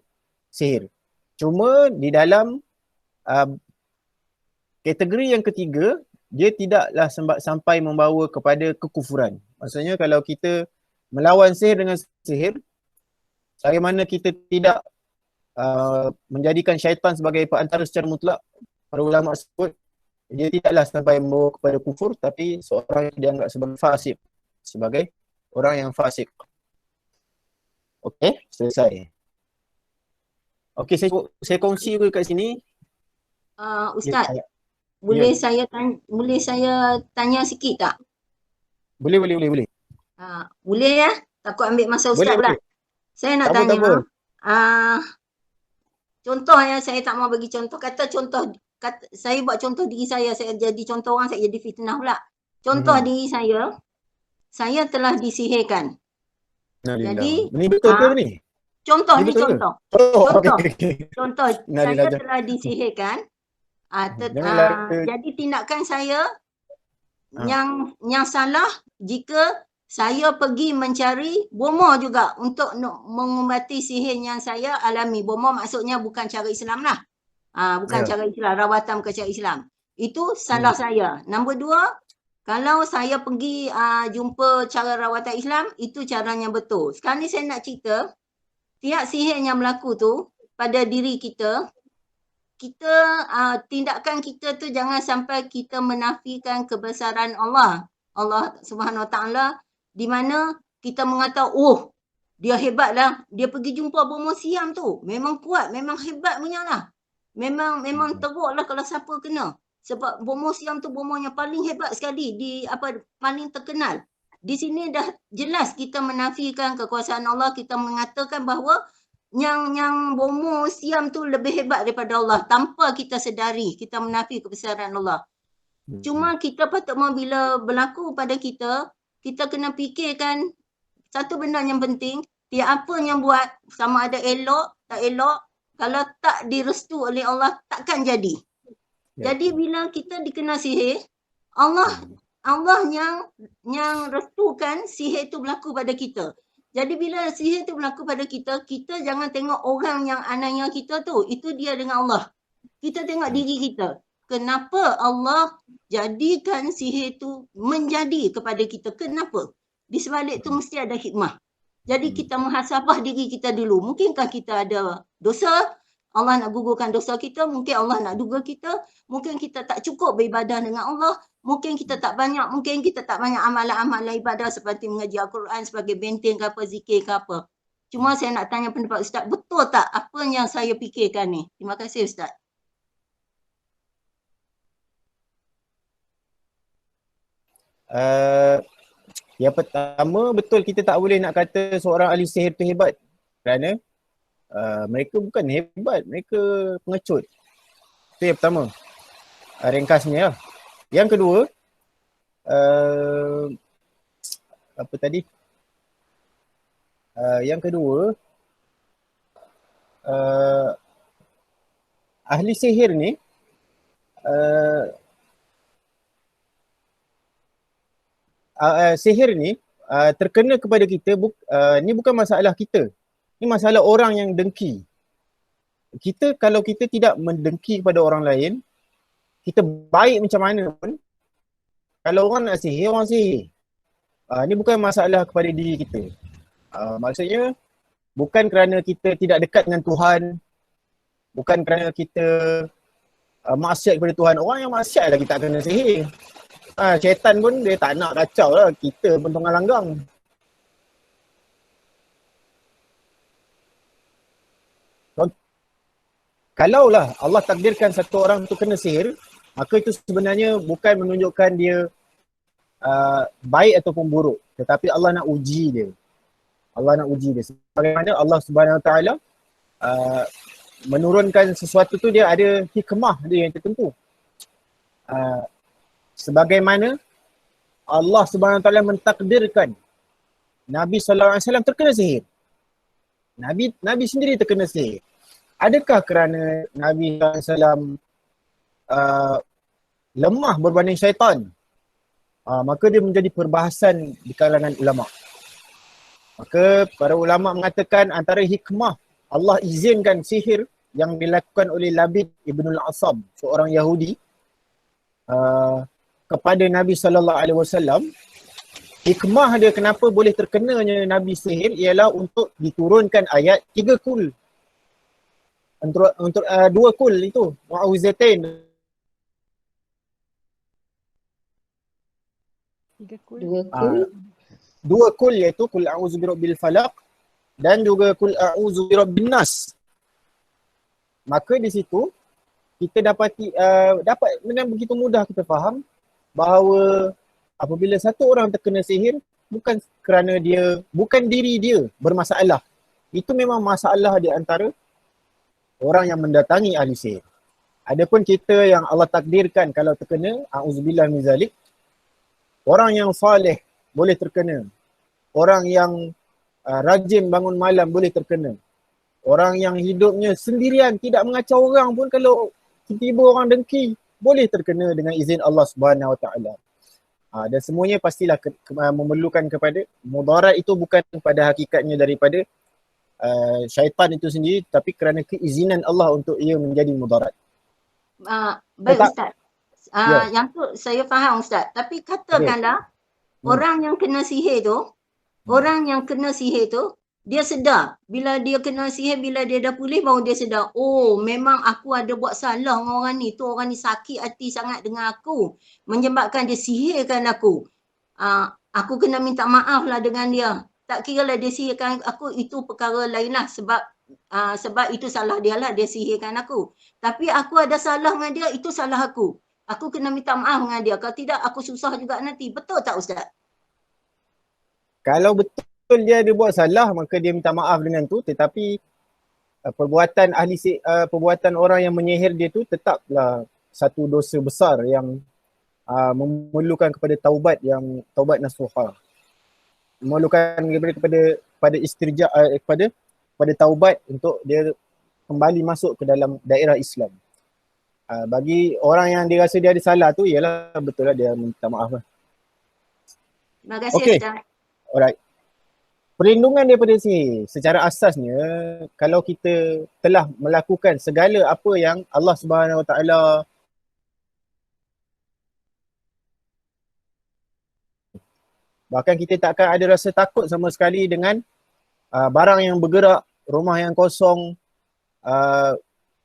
Speaker 1: sihir. Cuma di dalam kategori yang ketiga, dia tidaklah sampai membawa kepada kekufuran. Maksudnya kalau kita melawan sihir dengan sihir, bagaimana kita tidak menjadikan syaitan sebagai perantara secara mutlak, para ulama sebut dia tidaklah sampai membawa kepada kufur, tapi seorang yang dianggap sebagai fasik, sebagai orang yang fasik. Okey, selesai. Okey, saya kongsi juga kat sini.
Speaker 3: Ustaz, boleh saya tanya sikit tak?
Speaker 1: Boleh.
Speaker 3: Boleh ya? Takut ambil masa Ustaz pula. Saya nak tanya. Contoh ya, saya tak mau bagi contoh. Saya buat contoh diri saya jadi contoh orang, saya jadi fitnah pula. Contoh diri saya telah disihirkan. Jadi
Speaker 1: ini betul ke ni?
Speaker 3: Contoh.
Speaker 1: Okay.
Speaker 3: Contoh, saya telah disihirkan. Jadi tindakan saya yang salah jika saya pergi mencari bomoh juga untuk mengubati sihir yang saya alami. Bomoh maksudnya bukan cara Islam lah. Bukan cara Islam, rawatan bukan cara Islam. Itu salah saya. Nombor dua, kalau saya pergi jumpa cara rawatan Islam, itu caranya betul. Sekarang ni saya nak cerita, tiap sihir yang berlaku tu pada diri kita, tindakan kita tu jangan sampai kita menafikan kebesaran Allah Subhanahu Wa Taala, di mana kita mengatakan, oh dia hebat lah, dia pergi jumpa bomoh siam tu, memang kuat, memang hebat punya lah, memang teruk lah kalau siapa kena, sebab bomoh siam tu bomoh yang paling hebat sekali, paling terkenal. Di sini dah jelas kita menafikan kekuasaan Allah, kita mengatakan bahawa yang bomoh siam tu lebih hebat daripada Allah, tanpa kita sedari kita menafi kebesaran Allah. Cuma kita patut bila berlaku pada kita kena fikirkan satu benda yang penting, tiap apa yang buat, sama ada elok, tak elok, kalau tak direstu oleh Allah, takkan jadi. Jadi bila kita dikena sihir, Allah yang restukan sihir itu berlaku pada kita. Jadi bila sihir itu berlaku pada kita, kita jangan tengok orang yang anaya kita tu, itu dia dengan Allah. Kita tengok diri kita. Kenapa Allah jadikan sihir itu menjadi kepada kita? Kenapa? Di sebalik itu mesti ada hikmah. Jadi kita muhasabah diri kita dulu. Mungkinkah kita ada dosa? Allah nak gugurkan dosa kita. Mungkin Allah nak duga kita. Mungkin kita tak cukup beribadah dengan Allah. Mungkin kita tak banyak amalan-amalan ibadah seperti mengaji Al-Quran sebagai benteng ke apa, zikir ke apa. Cuma saya nak tanya pendapat Ustaz, betul tak apa yang saya fikirkan ni? Terima kasih Ustaz.
Speaker 1: Yang pertama, betul kita tak boleh nak kata seorang ahli sihir tu hebat. Kerana mereka bukan hebat, mereka pengecut. Itu yang pertama. Ringkasnya lah. Yang kedua, apa tadi? Yang kedua, ahli sihir ni sihir ni terkena kepada kita, ni bukan masalah kita. Ni masalah orang yang dengki. Kita kalau kita tidak mendengki kepada orang lain, kita baik macam mana pun, kalau orang nak sihir, orang sihir. Ni bukan masalah kepada diri kita. Maksudnya, bukan kerana kita tidak dekat dengan Tuhan, bukan kerana kita maksiat kepada Tuhan. Orang yang maksiat lah kita kena sihir. Syaitan pun dia tak nak kacau lah, kita pun tengah langgang. Kalaulah Allah takdirkan satu orang tu kena sihir, maka itu sebenarnya bukan menunjukkan dia baik ataupun buruk, tetapi Allah nak uji dia. Allah nak uji dia. Bagaimana Allah Subhanahu Wa Taala menurunkan sesuatu tu, dia ada hikmah dia yang tertentu. Sebagaimana Allah Subhanahu Wa Taala mentakdirkan Nabi sallallahu alaihi wasallam terkena sihir. Nabi sendiri terkena sihir. Adakah kerana Nabi sallallahu alaihi wasallam lemah berbanding syaitan? Maka dia menjadi perbahasan di kalangan ulama. Maka para ulama mengatakan antara hikmah Allah izinkan sihir yang dilakukan oleh Labid Ibnul Asam, seorang Yahudi, kepada Nabi sallallahu alaihi wasallam, hikmah dia kenapa boleh terkenanya Nabi sihir ialah untuk diturunkan ayat 3 kul. Untuk 2 kul itu, mu'awwizatain.
Speaker 6: 2 kul.
Speaker 1: 2 kul iaitu kul a'udzu birabbil falaq dan juga kul a'udzu birabbin nas. Maka di situ kita dapat dengan begitu mudah kita faham bahawa apabila satu orang terkena sihir, bukan kerana bukan diri dia bermasalah. Itu memang masalah di antara orang yang mendatangi ahli sihir. Adapun kita yang Allah takdirkan kalau terkena, a'udzubillah min zalik, orang yang saleh boleh terkena. Orang yang rajin bangun malam boleh terkena. Orang yang hidupnya sendirian, tidak mengacau orang pun, kalau tiba-tiba orang dengki, boleh terkena dengan izin Allah Subhanahu Wa Taala. Dan semuanya pastilah memerlukan kepada mudarat itu bukan pada hakikatnya daripada syaitan itu sendiri, tapi kerana keizinan Allah untuk ia menjadi mudarat.
Speaker 3: Baik Ustaz. Yang tu saya faham Ustaz. Tapi katakanlah orang yang kena sihir tu, dia sedar. Bila dia kena sihir, bila dia dah pulih baru dia sedar, oh memang aku ada buat salah dengan orang ni. Tu orang ni sakit hati sangat dengan aku, menyebabkan dia sihirkan aku. Aku kena minta maaf lah dengan dia. Tak kira lah dia sihirkan aku, itu perkara lain lah. Sebab itu salah dia lah, dia sihirkan aku. Tapi aku ada salah dengan dia, itu salah aku. Aku kena minta maaf dengan dia. Kalau tidak, aku susah juga nanti. Betul tak Ustaz?
Speaker 1: Kalau betul dia ada buat salah, maka dia minta maaf dengan tu. Tetapi perbuatan orang yang menyihir dia tu tetaplah satu dosa besar yang memerlukan kepada taubat nasuha. Memerlukan kepada istirja, kepada taubat untuk dia kembali masuk ke dalam daerah Islam. Bagi orang yang dia rasa dia ada salah tu, ialah betul lah dia minta maaf lah.
Speaker 3: Terima kasih Ustaz.
Speaker 1: Alright. Perlindungan daripada sihir secara asasnya, kalau kita telah melakukan segala apa yang Allah Subhanahu Wa Taala bahkan kita tak akan ada rasa takut sama sekali dengan barang yang bergerak, rumah yang kosong,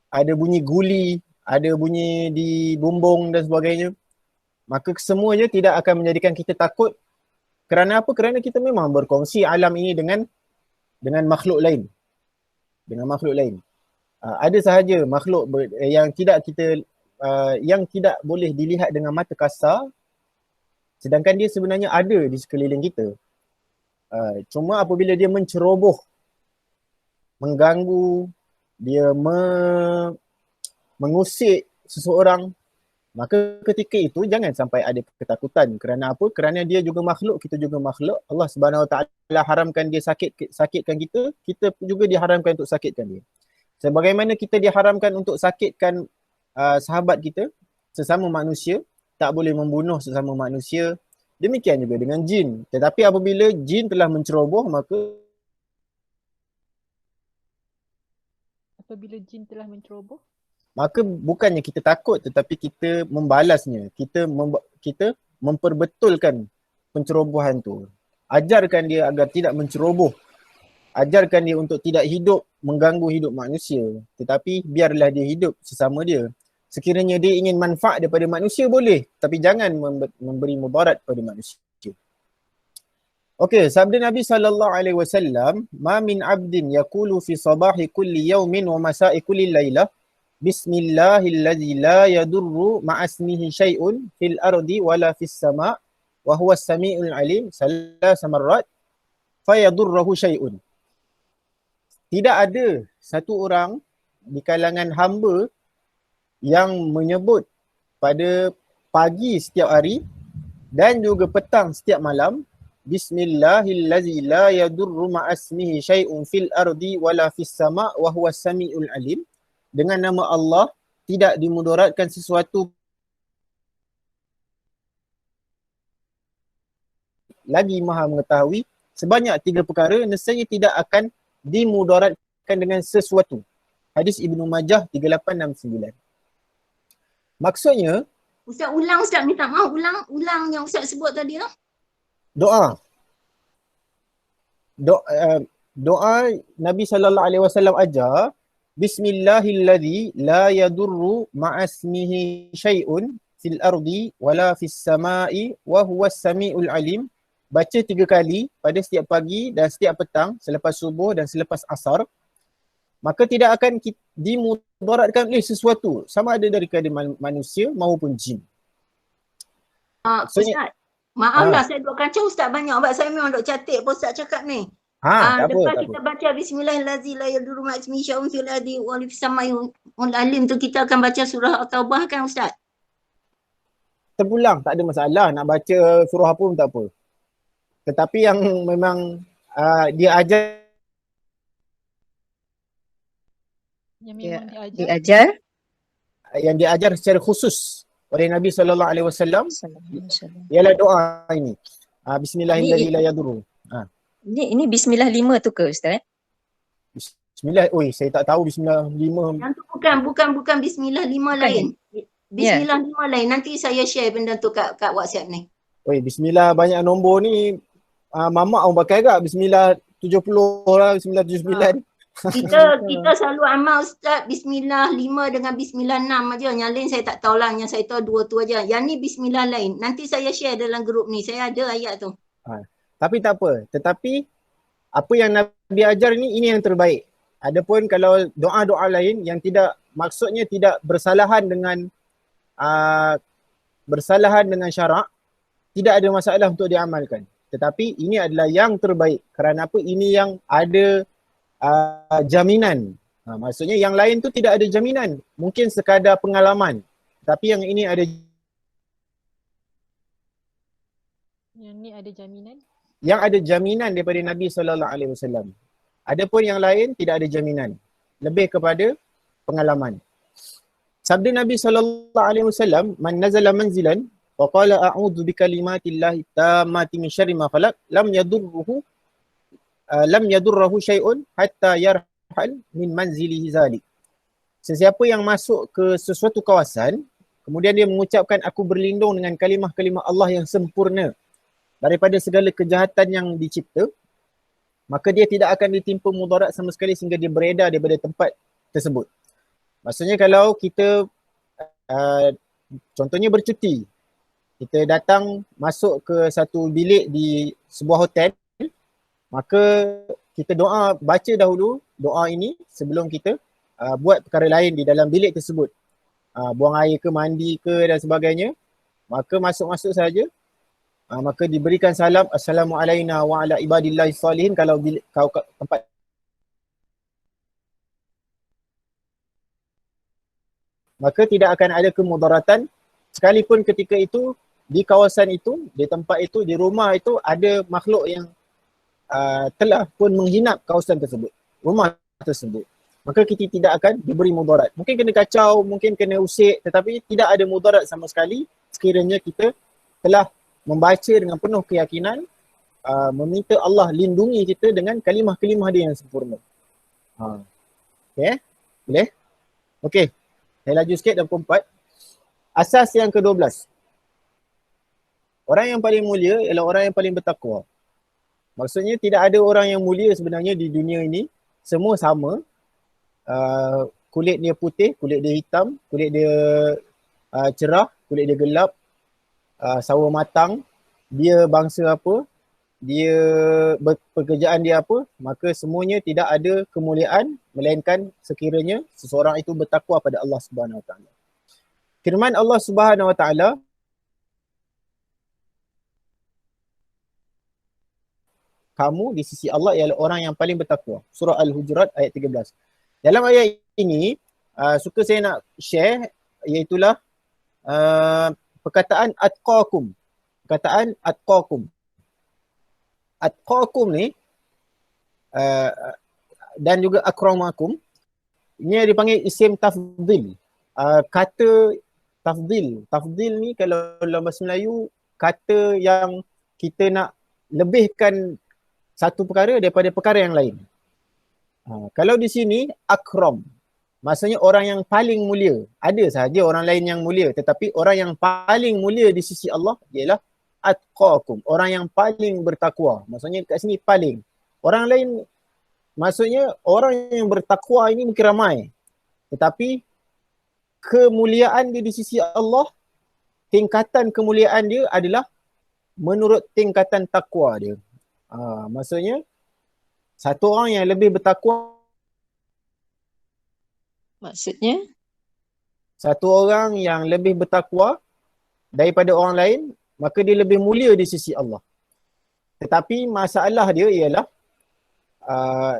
Speaker 1: ada bunyi guli, ada bunyi di bumbung dan sebagainya, maka semuanya tidak akan menjadikan kita takut. Kerana apa? Kerana kita memang berkongsi alam ini dengan makhluk lain. Dengan makhluk lain. Ada sahaja makhluk yang tidak kita yang tidak boleh dilihat dengan mata kasar, sedangkan dia sebenarnya ada di sekeliling kita. Cuma apabila dia menceroboh, mengganggu, dia mengusik seseorang, maka ketika itu jangan sampai ada ketakutan. Kerana apa? Kerana dia juga makhluk, kita juga makhluk. Allah Subhanahu Wa Taala haramkan dia sakitkan kita, kita juga diharamkan untuk sakitkan dia. Sebagaimana kita diharamkan untuk sakitkan sahabat kita, sesama manusia, tak boleh membunuh sesama manusia. Demikian juga dengan jin. Tetapi apabila jin telah menceroboh, maka bukannya kita takut, tetapi kita membalasnya. Kita memperbetulkan pencerobohan tu. Ajarkan dia agar tidak menceroboh. Ajarkan dia untuk tidak hidup mengganggu hidup manusia. Tetapi biarlah dia hidup sesama dia. Sekiranya dia ingin manfaat daripada manusia boleh, tapi jangan memberi mudarat pada manusia. Okey, sabda Nabi SAW, "Ma min 'abdin yaqulu fi sabahi kulli yawmin wa masa'i kulli lailah, Bismillahilladzi la yadurru ma'asmihi syai'un fil ardi wala fis sama' wa huwa as-sami'ul 'alim salasa marrat fayadurruhu syai'un." Tidak ada satu orang di kalangan hamba yang menyebut pada pagi setiap hari dan juga petang setiap malam, Bismillahilladzi la yadurru ma'asmihi syai'un fil ardi wala fis sama' wa huwa as-sami'ul 'alim. Dengan nama Allah tidak dimudaratkan sesuatu lagi maha mengetahui sebanyak 3 perkara, nescaya tidak akan dimudaratkan dengan sesuatu. Hadis Ibnu Majah 3869. Maksudnya,
Speaker 3: Ustaz ulang, Ustaz minta maaf, ulang yang Ustaz sebut tadi lah.
Speaker 1: Doa Nabi SAW ajar, Bismillahilladzi la yadurru ma'asmihi syai'un fil ardi wala fis sama'i wa huwas sami'ul alim. Baca 3 kali pada setiap pagi dan setiap petang, selepas subuh dan selepas asar. Maka tidak akan dimudaratkan oleh sesuatu, sama ada daripada manusia maupun jin.
Speaker 3: Ustaz, maaf lah saya duk kacau Ustaz banyak sebab saya memang duk catat apa Ustaz cakap ni. Lepas kita baca Bismillahirrahmanirrahim la yadurru ma'asmihi syai'un fil ardi wa fis sama'i wal alim tu, kita akan baca surah At-Taubah kan Ustaz?
Speaker 1: Terpulang, tak ada masalah. Nak baca surah apa pun tak apa. Tetapi yang memang dia ajar, yang diajar secara khusus oleh Nabi SAW ialah doa ini. Bismillahirrahmanirrahim la yadurru.
Speaker 6: Ini Bismillah 5 tu ke Ustaz?
Speaker 1: Bismillah, saya tak tahu Bismillah 5.
Speaker 3: Yang tu bukan Bismillah 5 lain. Bismillah 5 lain. Nanti saya share benda tu kat WhatsApp ni.
Speaker 1: Bismillah banyak nombor ni. Mamak orang pakai agak Bismillah 70 lah, Bismillah 79.
Speaker 3: Kita selalu amal Ustaz Bismillah 5 dengan Bismillah 6 aja. Yang lain saya tak tahulah. Yang saya tahu 2 tu aja. Yang ni Bismillah lain. Nanti saya share dalam grup ni. Saya ada ayat tu.
Speaker 1: Tapi tak apa. Tetapi apa yang Nabi ajar ni, ini yang terbaik. Adapun kalau doa-doa lain yang tidak, maksudnya tidak bersalahan dengan syarak, tidak ada masalah untuk diamalkan. Tetapi ini adalah yang terbaik. Kerana apa? Ini yang ada jaminan. Maksudnya yang lain tu tidak ada jaminan. Mungkin sekadar pengalaman. Tapi yang ini ada.
Speaker 6: Yang ni ada jaminan?
Speaker 1: Yang ada jaminan daripada Nabi SAW. Adapun yang lain tidak ada jaminan. Lebih kepada pengalaman. Sabda Nabi SAW, "Man nazala manzilan wa qala a'udzu bikalimatillahi tammati min syarri ma khalaq lam yadurruhu syai'un hatta yarhal min manzilihi zalik." Sesiapa yang masuk ke sesuatu kawasan, kemudian dia mengucapkan, "Aku berlindung dengan kalimah-kalimah Allah yang sempurna daripada segala kejahatan yang dicipta," maka dia tidak akan ditimpa mudarat sama sekali sehingga dia beredar daripada tempat tersebut. Maksudnya kalau kita contohnya bercuti, kita datang masuk ke satu bilik di sebuah hotel, maka kita baca dahulu doa ini sebelum kita buat perkara lain di dalam bilik tersebut. Buang air ke, mandi ke dan sebagainya. Maka masuk-masuk saja. Maka diberikan salam, Assalamualaikum wa ala ibadillahi salihin kalau kau tempat maka tidak akan ada kemudaratan sekalipun ketika itu di kawasan itu, di tempat itu, di rumah itu ada makhluk yang telah pun menghinap kawasan tersebut, rumah tersebut. Maka kita tidak akan diberi mudarat. Mungkin kena kacau, mungkin kena usik, tetapi tidak ada mudarat sama sekali sekiranya kita telah membaca dengan penuh keyakinan, meminta Allah lindungi kita dengan kalimah-kalimah dia yang sempurna. Okay, boleh? Okay, saya laju sikit dan keempat. Asas yang ke-12. Orang yang paling mulia ialah orang yang paling bertakwa. Maksudnya tidak ada orang yang mulia sebenarnya di dunia ini. Semua sama. Kulit dia putih, kulit dia hitam, kulit dia cerah, kulit dia gelap, sawo matang, dia bangsa apa, dia pekerjaan dia apa, maka semuanya tidak ada kemuliaan melainkan sekiranya seseorang itu bertakwa pada Allah Subhanahu Wa Taala. Firman Allah Subhanahu Wa Taala, kamu di sisi Allah ialah orang yang paling bertakwa. Surah Al-Hujurat ayat 13. Dalam ayat ini, suka saya nak share iaitulah perkataan atqakum. Perkataan atqakum. Atqakum ni dan juga akramakum, ini dipanggil isim tafdil. Kata tafdil. Tafdil ni kalau dalam bahasa Melayu, kata yang kita nak lebihkan satu perkara daripada perkara yang lain. Kalau di sini akram, maksudnya orang yang paling mulia. Ada sahaja orang lain yang mulia, tetapi orang yang paling mulia di sisi Allah ialah atqakum, orang yang paling bertakwa. Maksudnya kat sini paling. Orang lain, maksudnya orang yang bertakwa ini mungkin ramai, tetapi kemuliaan dia di sisi Allah, tingkatan kemuliaan dia adalah menurut tingkatan takwa dia. Maksudnya satu orang yang lebih bertakwa,
Speaker 6: Maksudnya?
Speaker 1: satu orang yang lebih bertakwa daripada orang lain, maka dia lebih mulia di sisi Allah. Tetapi masalah dia ialah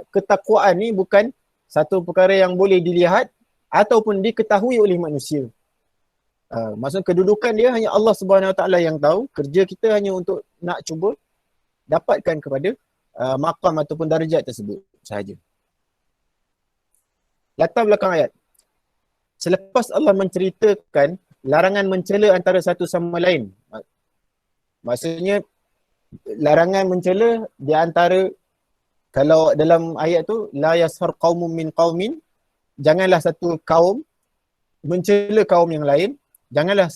Speaker 1: ketakwaan ni bukan satu perkara yang boleh dilihat ataupun diketahui oleh manusia. Maksudnya kedudukan dia hanya Allah Subhanahu Wa Taala yang tahu. Kerja kita hanya untuk nak cuba dapatkan kepada maqam ataupun darjat tersebut sahaja. Latar belakang ayat. Selepas Allah menceritakan larangan mencela antara satu sama lain. Maksudnya larangan mencela di antara, kalau dalam ayat tu, la yashar qaumun min qaumin, janganlah satu kaum mencela kaum yang lain. Janganlah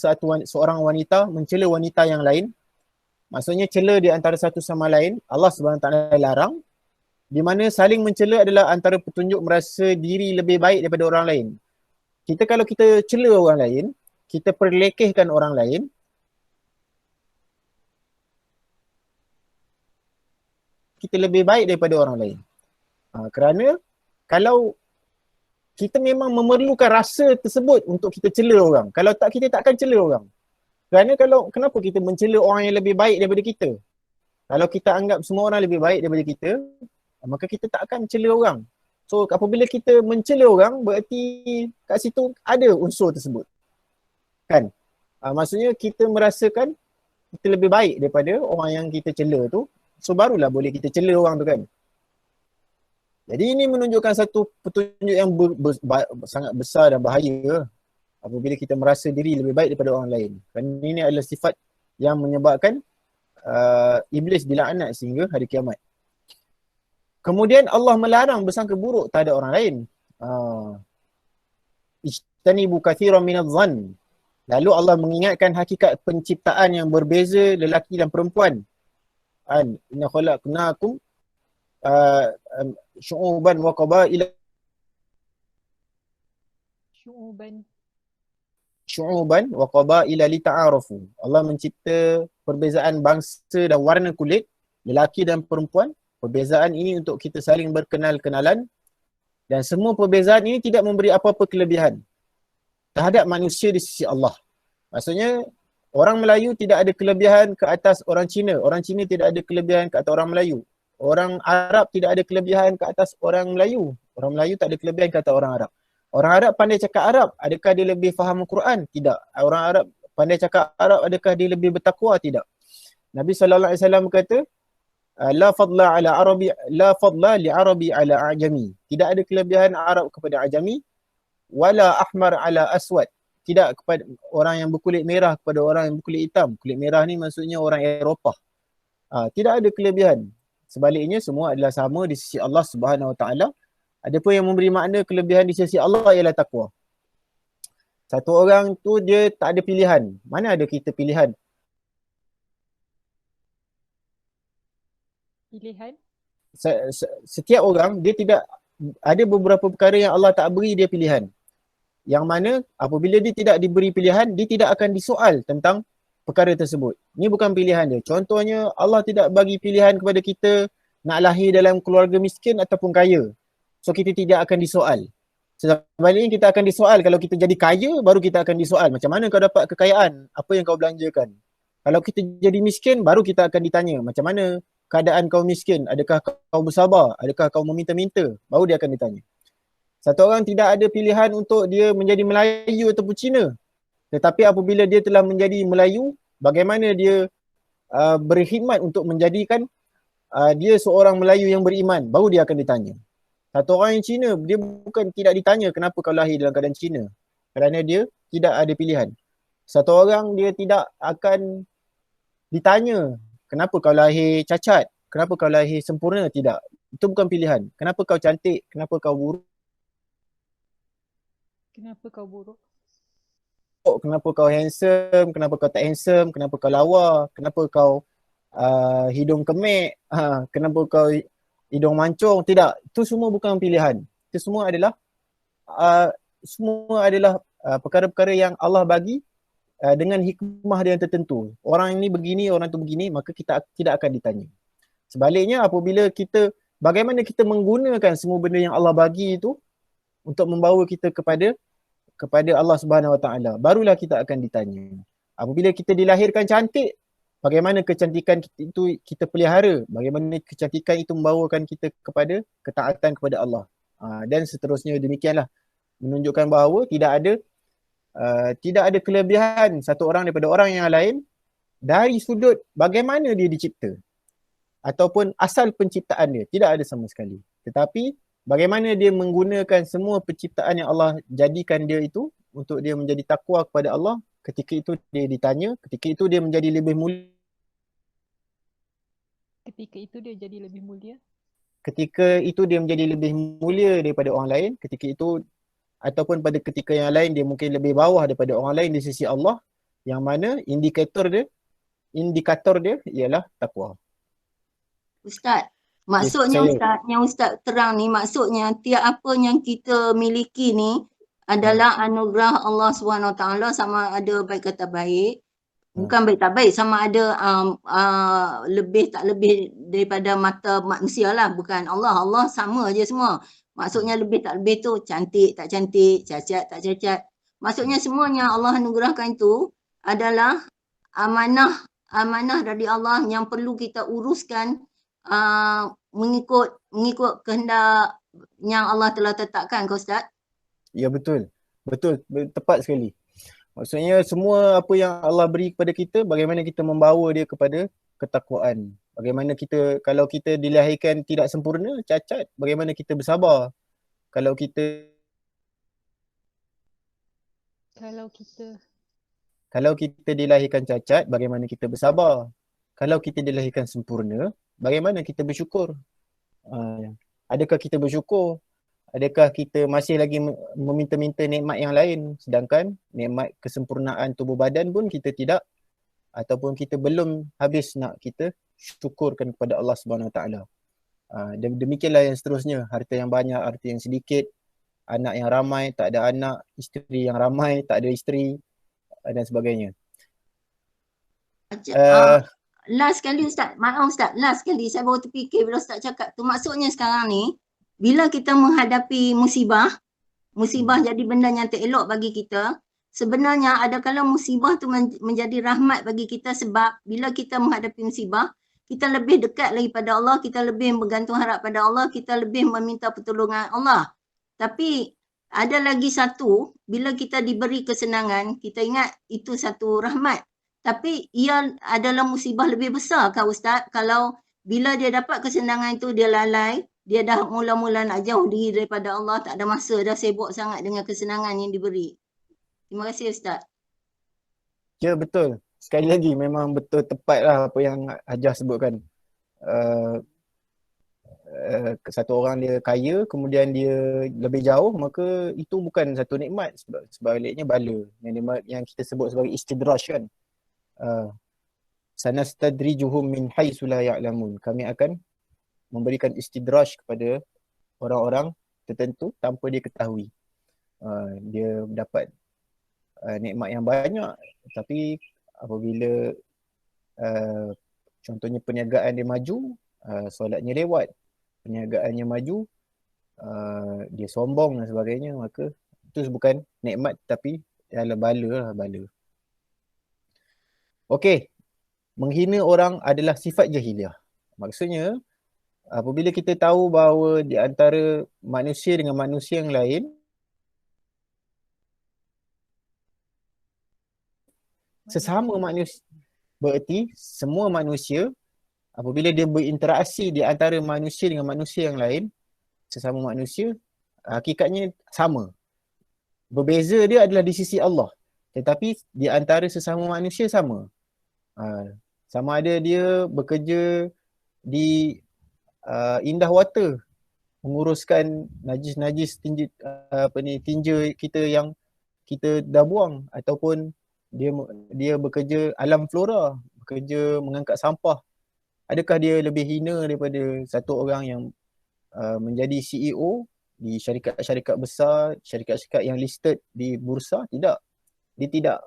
Speaker 1: seorang wanita mencela wanita yang lain. Maksudnya cela di antara satu sama lain, Allah SWT larang. Di mana saling mencela adalah antara petunjuk merasa diri lebih baik daripada orang lain. Kalau kita cela orang lain, kita perlekehkan orang lain, kita lebih baik daripada orang lain. Kerana kalau kita memang memerlukan rasa tersebut untuk kita cela orang. Kalau tak, kita takkan cela orang. Kerana kenapa kita mencela orang yang lebih baik daripada kita? Kalau kita anggap semua orang lebih baik daripada kita, maka kita tak akan cela orang. So apabila kita mencela orang, berarti kat situ ada unsur tersebut. Kan? Maksudnya kita merasakan kita lebih baik daripada orang yang kita cela tu. So barulah boleh kita cela orang tu kan. Jadi ini menunjukkan satu petunjuk yang sangat besar dan bahaya apabila kita merasa diri lebih baik daripada orang lain. Kerana ini adalah sifat yang menyebabkan iblis dilaknat sehingga hari kiamat. Kemudian Allah melarang bersangka buruk terhadap orang lain. Ijtanibu kathiran minadh-dhann. Lalu Allah mengingatkan hakikat penciptaan yang berbeza lelaki dan perempuan. Inna khalaqnakum syu'uban wa qabaila
Speaker 6: Syu'uban.
Speaker 1: syu'uban wa qabaila lita'arafu. Allah mencipta perbezaan bangsa dan warna kulit, lelaki dan perempuan. Perbezaan ini untuk kita saling berkenal-kenalan, dan semua perbezaan ini tidak memberi apa-apa kelebihan terhadap manusia di sisi Allah. Maksudnya orang Melayu tidak ada kelebihan ke atas orang Cina, orang Cina tidak ada kelebihan ke atas orang Melayu. Orang Arab tidak ada kelebihan ke atas orang Melayu. Orang Melayu tak ada kelebihan ke atas orang Arab. Orang Arab pandai cakap Arab, adakah dia lebih faham Al-Quran? Tidak. Orang Arab pandai cakap Arab, adakah dia lebih bertakwa? Tidak. Nabi SAW berkata, la fadla li Arabi ala Ajami. Tidak ada kelebihan Arab kepada Ajami, wala ahmar ala aswad. Tidak kepada orang yang berkulit merah kepada orang yang berkulit hitam. Kulit merah ni maksudnya orang Eropah. Tidak ada kelebihan. Sebaliknya semua adalah sama di sisi Allah Subhanahu Wa Taala. Adapun yang memberi makna kelebihan di sisi Allah ialah takwa. Satu orang tu dia tak ada pilihan. Mana ada kita pilihan?
Speaker 6: Pilihan?
Speaker 1: Setiap orang dia tidak, ada beberapa perkara yang Allah tak beri dia pilihan. Yang mana apabila dia tidak diberi pilihan, dia tidak akan disoal tentang perkara tersebut. Ini bukan pilihan dia. Contohnya Allah tidak bagi pilihan kepada kita nak lahir dalam keluarga miskin ataupun kaya. So kita tidak akan disoal. Sebaliknya kita akan disoal kalau kita jadi kaya, baru kita akan disoal. Macam mana kau dapat kekayaan? Apa yang kau belanjakan? Kalau kita jadi miskin, baru kita akan ditanya. Macam mana keadaan kau miskin? Adakah kau bersabar? Adakah kau meminta-minta? Baru dia akan ditanya. Satu orang tidak ada pilihan untuk dia menjadi Melayu ataupun Cina. Tetapi apabila dia telah menjadi Melayu, bagaimana dia berkhidmat untuk menjadikan dia seorang Melayu yang beriman? Baru dia akan ditanya. Satu orang yang Cina, dia bukan tidak ditanya kenapa kau lahir dalam keadaan Cina. Kerana dia tidak ada pilihan. Satu orang dia tidak akan ditanya kenapa kau lahir cacat, kenapa kau lahir sempurna, tidak. Itu bukan pilihan. Kenapa kau cantik, kenapa kau buruk,
Speaker 6: Kenapa kau buruk?
Speaker 1: kenapa kau handsome, kenapa kau tak handsome, kenapa kau lawa, kenapa kau hidung kemek, kenapa kau hidung mancung. Tidak, itu semua bukan pilihan. Itu semua adalah perkara-perkara yang Allah bagi dengan hikmah dia yang tertentu. Orang ini begini, orang tu begini, maka kita tidak akan ditanya. Sebaliknya apabila kita, bagaimana kita menggunakan semua benda yang Allah bagi itu untuk membawa kita kepada Allah Subhanahu Wa Taala, barulah kita akan ditanya. Apabila kita dilahirkan cantik, bagaimana kecantikan itu kita pelihara, bagaimana kecantikan itu membawakan kita kepada ketaatan kepada Allah. Dan seterusnya demikianlah. Menunjukkan bahawa tidak ada kelebihan satu orang daripada orang yang lain dari sudut bagaimana dia dicipta ataupun asal penciptaan dia. Tidak ada sama sekali. Tetapi bagaimana dia menggunakan semua penciptaan yang Allah jadikan dia itu untuk dia menjadi takwa kepada Allah, ketika itu dia ditanya, ketika itu dia menjadi lebih mulia.
Speaker 6: Ketika itu dia jadi lebih mulia.
Speaker 1: Ketika itu dia menjadi lebih mulia daripada orang lain, ketika itu ataupun pada ketika yang lain dia mungkin lebih bawah daripada orang lain di sisi Allah, yang mana indikator dia ialah takwa.
Speaker 3: Ustaz, maksudnya Ustaz, yang Ustaz terang ni, maksudnya tiap apa yang kita miliki ni adalah anugerah Allah SWT, sama ada baik kata baik, bukan baik tak baik, sama ada lebih tak lebih daripada mata manusia lah, bukan Allah sama je semua. Maksudnya lebih tak lebih tu cantik tak cantik, cacat tak cacat. Maksudnya semuanya Allah anugerahkan itu adalah amanah dari Allah yang perlu kita uruskan mengikut kehendak yang Allah telah tetapkan, ke Ustaz? Ya,
Speaker 1: betul, tepat sekali. Maksudnya semua apa yang Allah beri kepada kita, bagaimana kita membawa dia kepada ketakwaan. Bagaimana kita, kalau kita dilahirkan tidak sempurna, cacat, bagaimana kita bersabar. Kalau kita dilahirkan cacat, bagaimana kita bersabar. Kalau kita dilahirkan sempurna, bagaimana kita bersyukur. Adakah kita bersyukur? Adakah kita masih lagi meminta-minta nikmat yang lain, sedangkan nikmat kesempurnaan tubuh badan pun kita tidak, ataupun kita belum habis nak kita syukurkan kepada Allah Subhanahu Wa Taala. Demikianlah yang seterusnya, harta yang banyak, harta yang sedikit, anak yang ramai, tak ada anak, isteri yang ramai, tak ada isteri, dan sebagainya.
Speaker 3: Last kali Ustaz, maaf Ustaz, last kali saya baru terfikir bila Ustaz cakap tu, maksudnya sekarang ni bila kita menghadapi musibah jadi benda yang tak elok bagi kita, sebenarnya ada kala musibah tu menjadi rahmat bagi kita, sebab bila kita menghadapi musibah, kita lebih dekat lagi pada Allah, kita lebih bergantung harap pada Allah, kita lebih meminta pertolongan Allah. Tapi ada lagi satu, bila kita diberi kesenangan, kita ingat itu satu rahmat. Tapi ia adalah musibah lebih besar kan Ustaz, kalau bila dia dapat kesenangan itu dia lalai, dia dah mula-mula nak jauh diri daripada Allah, tak ada masa, dah sibuk sangat dengan kesenangan yang diberi. Terima kasih Ustaz.
Speaker 1: Ya, betul. Sekali lagi memang betul tepatlah apa yang Hajah sebutkan. Satu orang dia kaya, kemudian dia lebih jauh, maka itu bukan satu nikmat, sebaliknya bala. Yang kita sebut sebagai istidraj kan. Sanastadrijuhum min haitsu la ya'lamun. Kami akan memberikan istidraj kepada orang-orang tertentu tanpa dia ketahui. Dia dapat nikmat yang banyak, tapi apabila contohnya perniagaan dia maju, solatnya lewat, perniagaannya maju, dia sombong dan sebagainya, maka itu bukan nikmat tapi adalah bala. Okey, menghina orang adalah sifat jahiliah. Maksudnya apabila kita tahu bahawa di antara manusia dengan manusia yang lain sesama manusia, bererti semua manusia apabila dia berinteraksi di antara manusia dengan manusia yang lain, sesama manusia, hakikatnya sama. Berbeza dia adalah di sisi Allah, tetapi di antara sesama manusia sama. Sama ada dia bekerja di Indah Water, menguruskan najis-najis tinja kita yang kita dah buang, ataupun dia bekerja alam flora, bekerja mengangkat sampah. Adakah dia lebih hina daripada satu orang yang menjadi CEO di syarikat-syarikat besar, syarikat-syarikat yang listed di bursa? Tidak. Dia tidak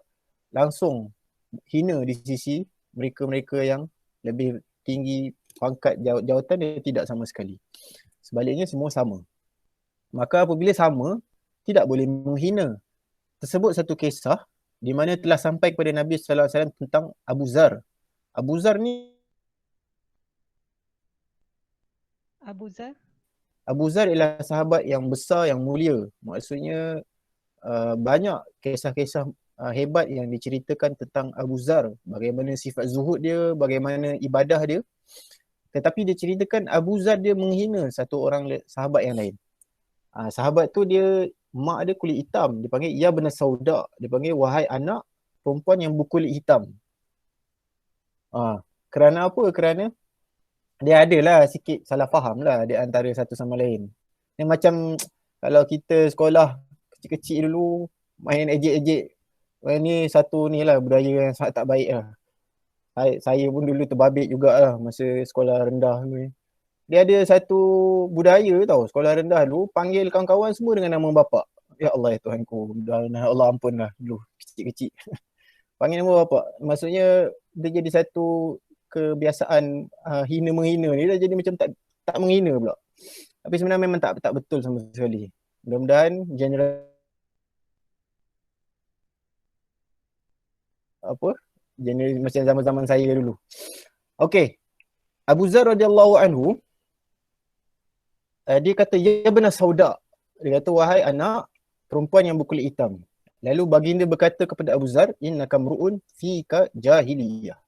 Speaker 1: langsung hina di sisi mereka-mereka yang lebih tinggi pangkat jawatan, dia tidak sama sekali. Sebaliknya semua sama. Maka apabila sama, tidak boleh menghina. Tersebut satu kisah di mana telah sampai kepada Nabi sallallahu alaihi wasallam tentang Abu Zar. Abu Zar ialah sahabat yang besar, yang mulia. Maksudnya banyak kisah-kisah hebat yang diceritakan tentang Abu Zar, bagaimana sifat zuhud dia, bagaimana ibadah dia. Tetapi dia ceritakan Abu Zar dia menghina satu orang sahabat yang lain. Sahabat tu dia, mak dia kulit hitam, dia panggil ya bena sauda, dia panggil wahai anak perempuan yang berkulit hitam. Kerana apa? Kerana dia adalah sikit salah faham lah di antara satu sama lain. Dia macam kalau kita sekolah kecil-kecil dulu main ejek-ejek, ni satu ni lah budaya yang sangat tak baik lah. Saya pun dulu terbabit jugalah masa sekolah rendah ni. Dia ada satu budaya tau, sekolah rendah dulu panggil kawan-kawan semua dengan nama bapak. Ya Allah ya Tuhanku, Allah ampunlah dulu kecil-kecil. Panggil nama bapak. Maksudnya dia jadi satu kebiasaan hina-menghina ni, dah jadi macam tak menghina pula. Tapi sebenarnya memang tak betul sama sekali. Mudah-mudahan macam zaman-zaman saya dulu. Okey. Abu Zar radhiyallahu anhu, dia kata ya benar sauda. Dia kata wahai anak perempuan yang berkulit hitam. Lalu baginda berkata kepada Abu Zar, innaka mru'un fika jahiliyah.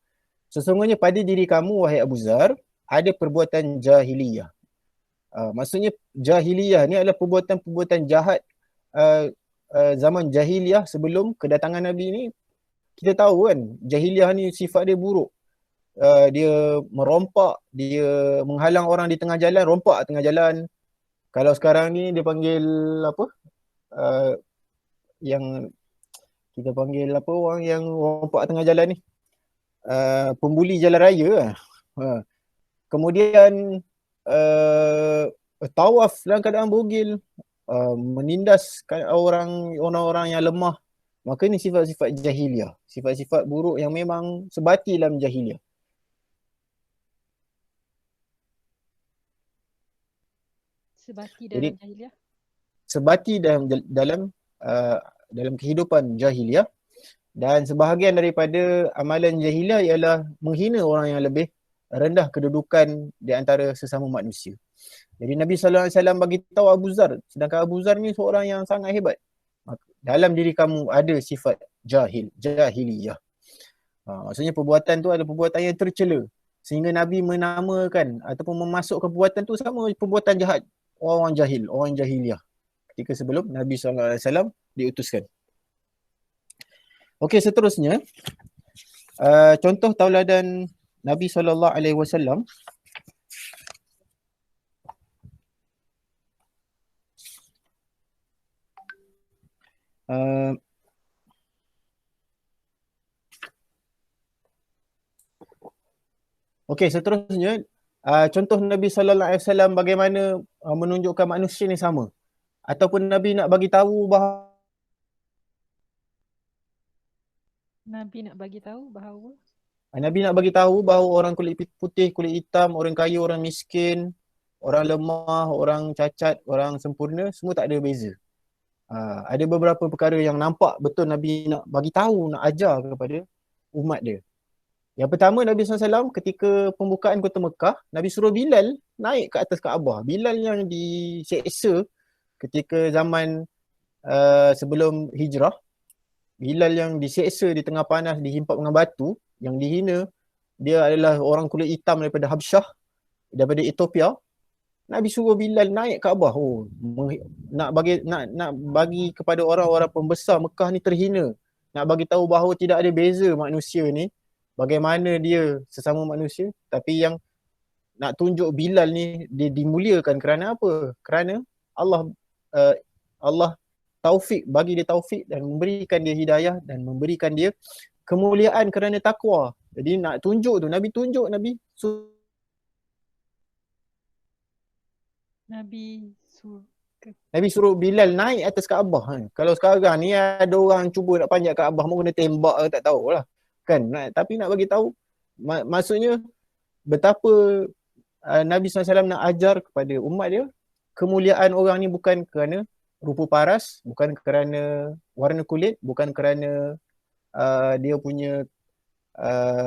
Speaker 1: Sesungguhnya pada diri kamu wahai Abu Zar ada perbuatan jahiliyah. Maksudnya jahiliyah ni adalah perbuatan jahat zaman jahiliyah sebelum kedatangan Nabi ni. Kita tahu kan jahiliyah ni sifat dia buruk. Dia merompak, dia menghalang orang di tengah jalan, rompak tengah jalan. Kalau sekarang ni dia panggil apa? Yang kita panggil apa, orang yang rompak tengah jalan ni? Pembuli jalan raya. Kemudian tawaf dalam keadaan bogil, menindas orang-orang yang lemah, maka ini sifat-sifat jahiliah, sifat-sifat buruk yang memang sebati dalam jahiliah.
Speaker 6: Sebati
Speaker 1: Jadi
Speaker 6: dalam jahiliah.
Speaker 1: sebati dalam kehidupan jahiliah, dan sebahagian daripada amalan jahiliah ialah menghina orang yang lebih rendah kedudukan di antara sesama manusia. Jadi Nabi SAW bagi tahu Abu Zar, sedangkan Abu Zar ni seorang yang sangat hebat. Dalam diri kamu ada sifat jahiliyah. Maksudnya perbuatan tu ada perbuatan yang tercela, sehingga Nabi menamakan ataupun memasukkan perbuatan tu sama perbuatan jahat orang jahil, orang jahiliyah ketika sebelum Nabi SAW diutuskan. Okey, seterusnya contoh tauladan Nabi SAW. Okey, seterusnya contoh Nabi SAW bagaimana menunjukkan manusia ni sama, ataupun Nabi nak bagi tahu bahawa Nabi nak bagi tahu bahawa orang kulit putih, kulit hitam, orang kaya, orang miskin, orang lemah, orang cacat, orang sempurna, semua tak ada beza. Ada beberapa perkara yang nampak betul Nabi nak bagi tahu, nak ajar kepada umat dia. Yang pertama, Nabi SAW ketika pembukaan kota Mekah, Nabi suruh Bilal naik ke atas Kaabah. Bilal yang diseksa ketika zaman sebelum hijrah. Bilal yang diseksa di tengah panas, dihimpap dengan batu, yang dihina. Dia adalah orang kulit hitam daripada Habsyah, daripada Ethiopia. Nabi suruh Bilal naik Kaabah. Nak bagi kepada orang-orang pembesar Mekah ni terhina. Nak bagi tahu bahawa tidak ada beza manusia ni, bagaimana dia sesama manusia. Tapi yang nak tunjuk Bilal ni dia dimuliakan kerana apa? Kerana Allah taufik, bagi dia taufik dan memberikan dia hidayah dan memberikan dia kemuliaan kerana takwa. Jadi nak tunjuk tu, Nabi tunjuk, Nabi suruh Bilal naik atas Kaabah. Kalau sekarang ni ada orang cuba nak panjat Kaabah, mau kena tembak ke tak tahulah. Kan? Tapi nak bagi tahu, maksudnya betapa Nabi SAW nak ajar kepada umat dia, kemuliaan orang ni bukan kerana rupa paras, bukan kerana warna kulit, bukan kerana dia punya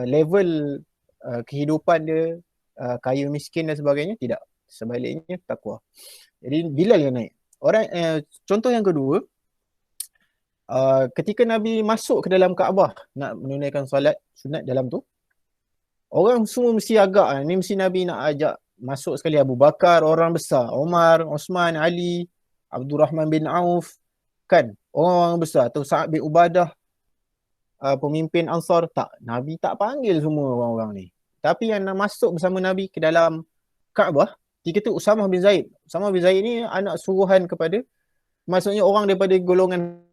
Speaker 1: level kehidupan dia, kaya miskin dan sebagainya. Tidak. Sebaliknya takwa. Jadi Bilal yang naik. Contoh yang kedua, ketika Nabi masuk ke dalam Kaabah nak menunaikan solat sunat dalam tu, orang semua mesti agak, ni mesti Nabi nak ajak masuk sekali Abu Bakar, orang besar, Umar, Osman, Ali, Abdul Rahman bin Auf, kan, orang-orang besar, atau Sa'ad bin Ubadah, pemimpin Ansar. Tak, Nabi tak panggil semua orang-orang ni. Tapi yang nak masuk bersama Nabi ke dalam Kaabah, ketika tu Usamah bin Zaid. Usamah bin Zaid ni anak suruhan kepada, maksudnya orang daripada golongan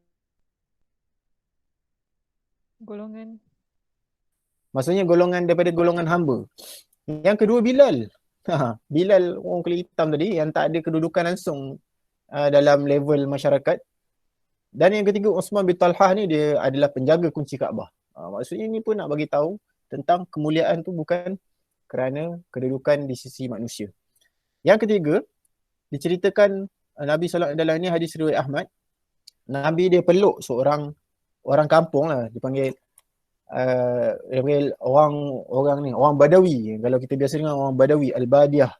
Speaker 1: daripada golongan hamba. Yang kedua Bilal. Bilal orang kulit hitam tadi yang tak ada kedudukan langsung dalam level masyarakat. Dan yang ketiga Uthman bin Talhah ni, dia adalah penjaga kunci Kaabah. Maksudnya ni pun nak bagi tahu tentang kemuliaan tu bukan kerana kedudukan di sisi manusia. Yang ketiga, diceritakan Nabi SAW dalam ni hadis riwayat Ahmad, Nabi dia peluk seorang orang kampung lah, dipanggil orang Badawi. Kalau kita biasa dengar orang Badawi, Al-Badiah.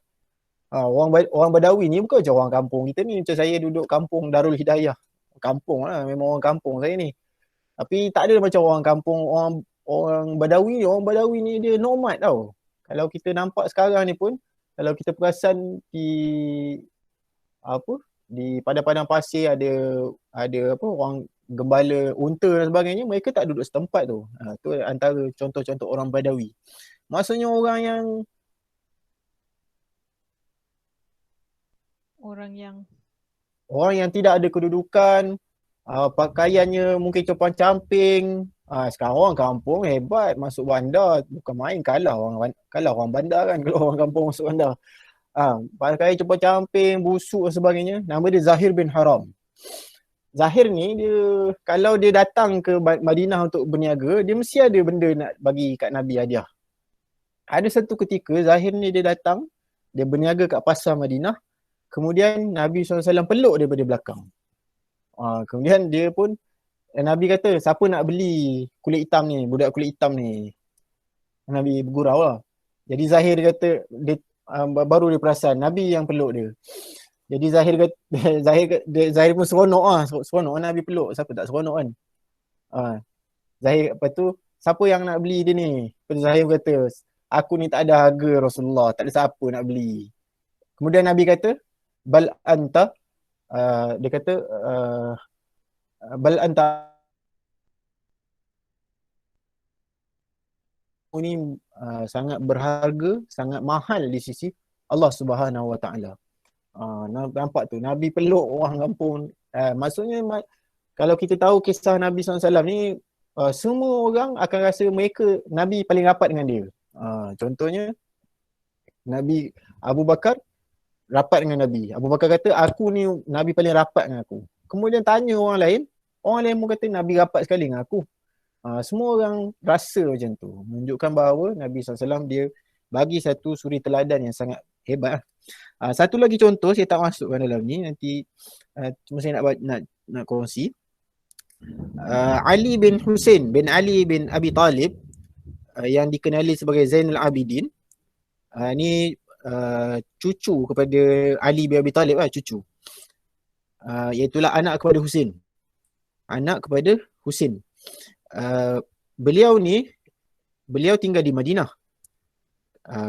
Speaker 1: Orang Badawi ni bukan macam orang kampung kita ni. Macam saya duduk kampung Darul Hidayah. Kampung lah, memang orang kampung saya ni. Tapi tak ada macam orang kampung, orang Badawi ni dia nomad tau. Kalau kita nampak sekarang ni pun, kalau kita perasan di padang-padang pasir ada orang gembala unta dan sebagainya, mereka tak duduk setempat tu. Tu antara contoh-contoh orang Badawi. Maksudnya orang yang tidak ada kedudukan, pakaiannya mungkin compang-camping. Sekarang orang kampung hebat, masuk bandar bukan main, kalah orang bandar kan kalau orang kampung masuk bandar. pakai cepat camping, busuk dan sebagainya. Nama dia Zahir bin Haram. Zahir ni dia kalau dia datang ke Madinah untuk berniaga, dia mesti ada benda nak bagi kat Nabi hadiah. Ada satu ketika Zahir ni dia datang, dia berniaga kat pasar Madinah, kemudian Nabi SAW peluk daripada belakang. Kemudian dia pun, Nabi kata, siapa nak beli kulit hitam ni, budak kulit hitam ni? Nabi bergurau lah. Jadi Zahir kata, baru dia perasan, Nabi yang peluk dia. Jadi Zahir pun seronok Nabi peluk. Siapa tak seronok kan? Zahir, lepas tu, siapa yang nak beli dia ni? Lepas Zahir kata, aku ni tak ada harga Rasulullah, tak ada siapa nak beli. Kemudian Nabi kata, bal anta, dia kata, bal anta ni sangat berharga, sangat mahal di sisi Allah Subhanahu Wa Taala. Nampak tu, Nabi peluk orang kampung. Maksudnya kalau kita tahu kisah Nabi SAW ni, semua orang akan rasa Nabi paling rapat dengan dia. Contohnya Nabi Abu Bakar rapat dengan Nabi. Abu Bakar kata, aku ni Nabi paling rapat dengan aku. Kemudian tanya orang lain pun kata Nabi rapat sekali dengan aku. Semua orang rasa macam tu. Menunjukkan bahawa Nabi SAW dia bagi satu suri teladan yang sangat hebat. Satu lagi contoh, saya tak masukkan dalam ni, nanti cuma saya nak kongsi. Ali bin Husain bin Ali bin Abi Talib, yang dikenali sebagai Zainal Abidin, ni cucu kepada Ali bin Abi Talib lah, cucu. Iaitulah anak kepada Husain. Beliau tinggal di Madinah.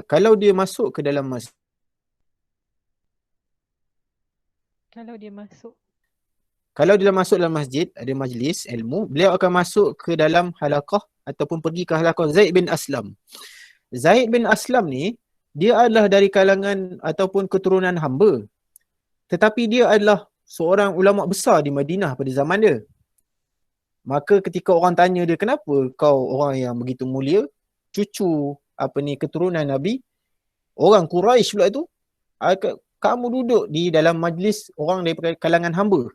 Speaker 1: Kalau dia masuk ke dalam masjid, Kalau dia masuk dalam masjid, ada majlis ilmu, beliau akan masuk ke dalam halaqah ataupun pergi ke halaqah Zaid bin Aslam. Zaid bin Aslam ni, dia adalah dari kalangan ataupun keturunan hamba. Tetapi dia adalah seorang ulama besar di Madinah pada zaman dia. Maka ketika orang tanya dia, kenapa kau orang yang begitu mulia, cucu keturunan Nabi, orang Quraisy pula tu, kamu duduk di dalam majlis orang daripada kalangan hamba.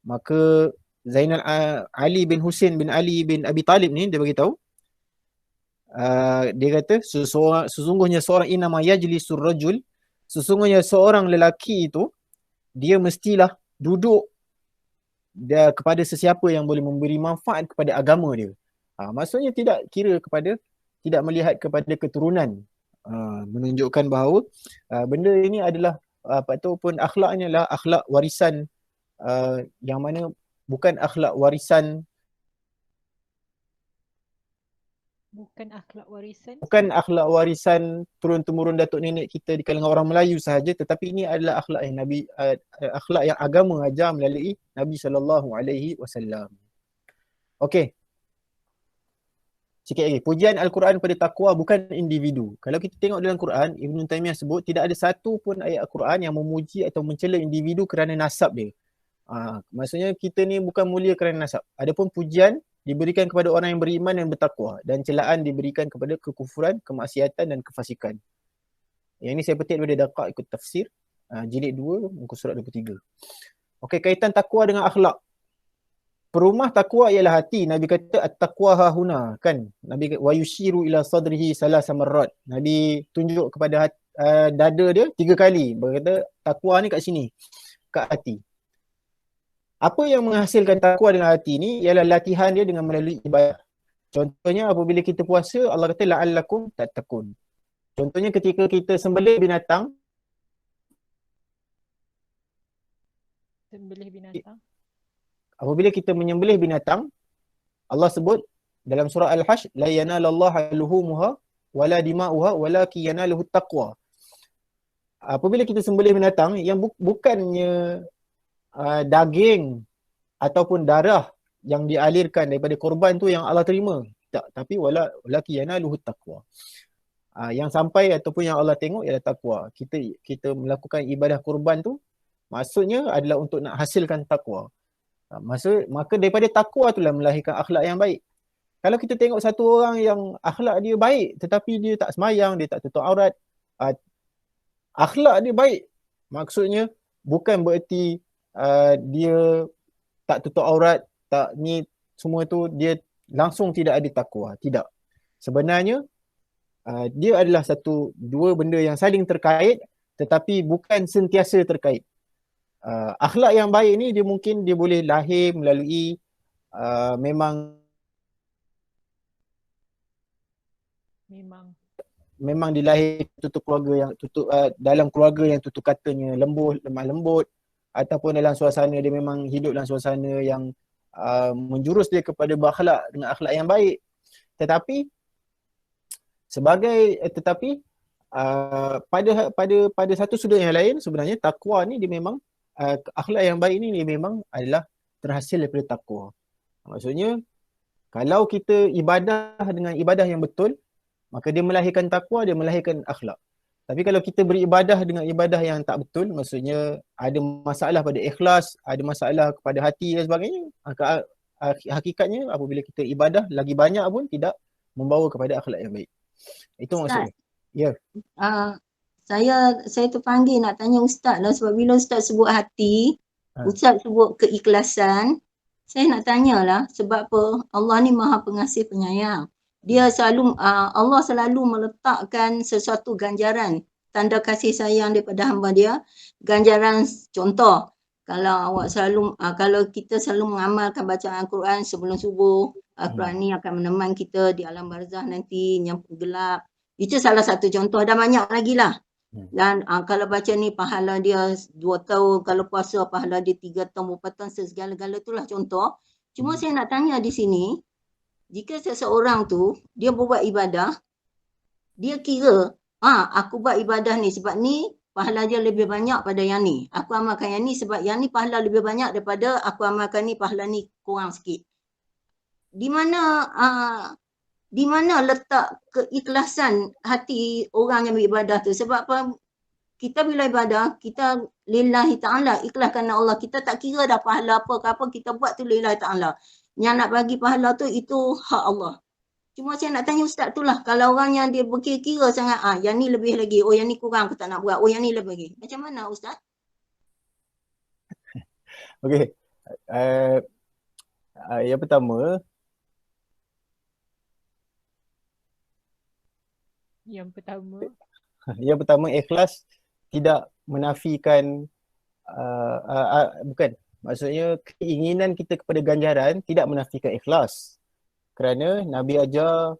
Speaker 1: Maka Zainal Ali bin Husain bin Ali bin Abi Talib ni dia beritahu, dia kata sesungguhnya seorang inama yajlisur rajul, sesungguhnya seorang lelaki itu dia mestilah duduk kepada sesiapa yang boleh memberi manfaat kepada agama dia. Maksudnya tidak melihat kepada keturunan. Menunjukkan bahawa benda ini adalah ataupun akhlaknya adalah akhlak warisan, yang mana bukan akhlak warisan turun-temurun datuk nenek kita di kalangan orang Melayu sahaja, tetapi ini adalah akhlak yang akhlak yang agama ajar melalui Nabi SAW. Okey. Sikit lagi, pujian Al-Quran pada takwa bukan individu. Kalau kita tengok dalam Quran, Ibn Taymiyah sebut tidak ada satu pun ayat Al-Quran yang memuji atau mencela individu kerana nasab dia. Maksudnya kita ni bukan mulia kerana nasab. Adapun pujian diberikan kepada orang yang beriman dan bertakwa, dan celaan diberikan kepada kekufuran, kemaksiatan dan kefasikan. Yang ini saya petik daripada Daqaiqut Tafsir, jilid 2, muka surat 23. Okey, kaitan takwa dengan akhlak. Perumah takwa ialah hati. Nabi kata at-taqwa hahuna, kan? Nabi kata wa yushiru ila sadrihi salasa marrat. Nabi tunjuk kepada dada dia 3 kali. Berkata takwa ni kat sini, kat hati. Apa yang menghasilkan takwa dengan hati ni ialah latihan dia dengan melalui ibadah. Contohnya apabila kita puasa, Allah kata la'allakum tattaqun. Contohnya ketika kita sembelih binatang. Apabila kita menyembelih binatang, Allah sebut dalam surah Al-Hashr, la yanalallahu luhumuha wala dima'uha walakin yanaluhu taqwa. Apabila kita sembelih binatang yang bukannya daging ataupun darah yang dialirkan daripada korban tu yang Allah terima, tak, tapi walakin yanaluhu taqwa. Yang sampai ataupun yang Allah tengok ialah takwa. Kita melakukan ibadah korban tu maksudnya adalah untuk nak hasilkan takwa. Maka daripada takwa itulah melahirkan akhlak yang baik. Kalau kita tengok satu orang yang akhlak dia baik tetapi dia tak semayang, dia tak tutup aurat, akhlak dia baik. Maksudnya bukan bererti dia tak tutup aurat, tak ni semua tu dia langsung tidak ada takwa. Tidak. Sebenarnya dia adalah dua benda yang saling terkait tetapi bukan sentiasa terkait. Akhlak yang baik ni dia mungkin dia boleh lahir melalui memang dilahir dalam keluarga yang tutur katanya lemah lembut, ataupun dalam suasana dia memang hidup dalam suasana yang menjurus dia kepada berakhlak dengan akhlak yang baik. Tetapi pada satu sudut yang lain, sebenarnya takwa ni dia memang akhlak yang baik ni dia memang adalah terhasil daripada takwa. Maksudnya kalau kita ibadah dengan ibadah yang betul, maka dia melahirkan takwa, dia melahirkan akhlak. Tapi kalau kita beribadah dengan ibadah yang tak betul, maksudnya ada masalah pada ikhlas, ada masalah kepada hati dan sebagainya, maka hakikatnya apabila kita ibadah lagi banyak pun tidak membawa kepada akhlak yang baik. Itu maksudnya. Ya.
Speaker 3: Saya terpanggil nak tanya Ustaz lah, sebab bila Ustaz sebut hati, Ustaz sebut keikhlasan, saya nak tanyalah sebab apa? Allah ni Maha Pengasih Penyayang. Dia selalu Allah selalu meletakkan sesuatu ganjaran, tanda kasih sayang daripada hamba dia. Ganjaran contoh, kalau kita selalu mengamalkan bacaan Al-Quran sebelum subuh, Al-Quran ni akan menemani kita di alam barzah nanti, nyampur gelap. Itu salah satu contoh, dan banyak lagi lah. Dan kalau baca ni pahala dia 2 tahun, kalau puasa pahala dia 3 tahun, 4 tahun, segala-gala itulah contoh. Cuma saya nak tanya di sini, jika seseorang tu dia buat ibadah, dia kira aku buat ibadah ni sebab ni pahala dia lebih banyak pada yang ni, aku amalkan yang ni sebab yang ni pahala lebih banyak daripada aku amalkan ni, pahala ni kurang sikit. Di mana letak keikhlasan hati orang yang beribadah tu? Sebab apa? Kita bila ibadah, kita lillahi ta'ala, ikhlas kerana Allah. Kita tak kira dah pahala apa ke apa, kita buat tu lillahi ta'ala. Yang nak bagi pahala tu, itu hak Allah. Cuma saya nak tanya Ustaz tu lah, kalau orang yang dia berkira-kira sangat, yang ni lebih lagi, yang ni kurang, aku tak nak buat, yang ni lebih lagi. Macam mana Ustaz?
Speaker 1: Okey. Yang pertama, ikhlas tidak menafikan bukan, maksudnya keinginan kita kepada ganjaran tidak menafikan ikhlas. Kerana Nabi ajar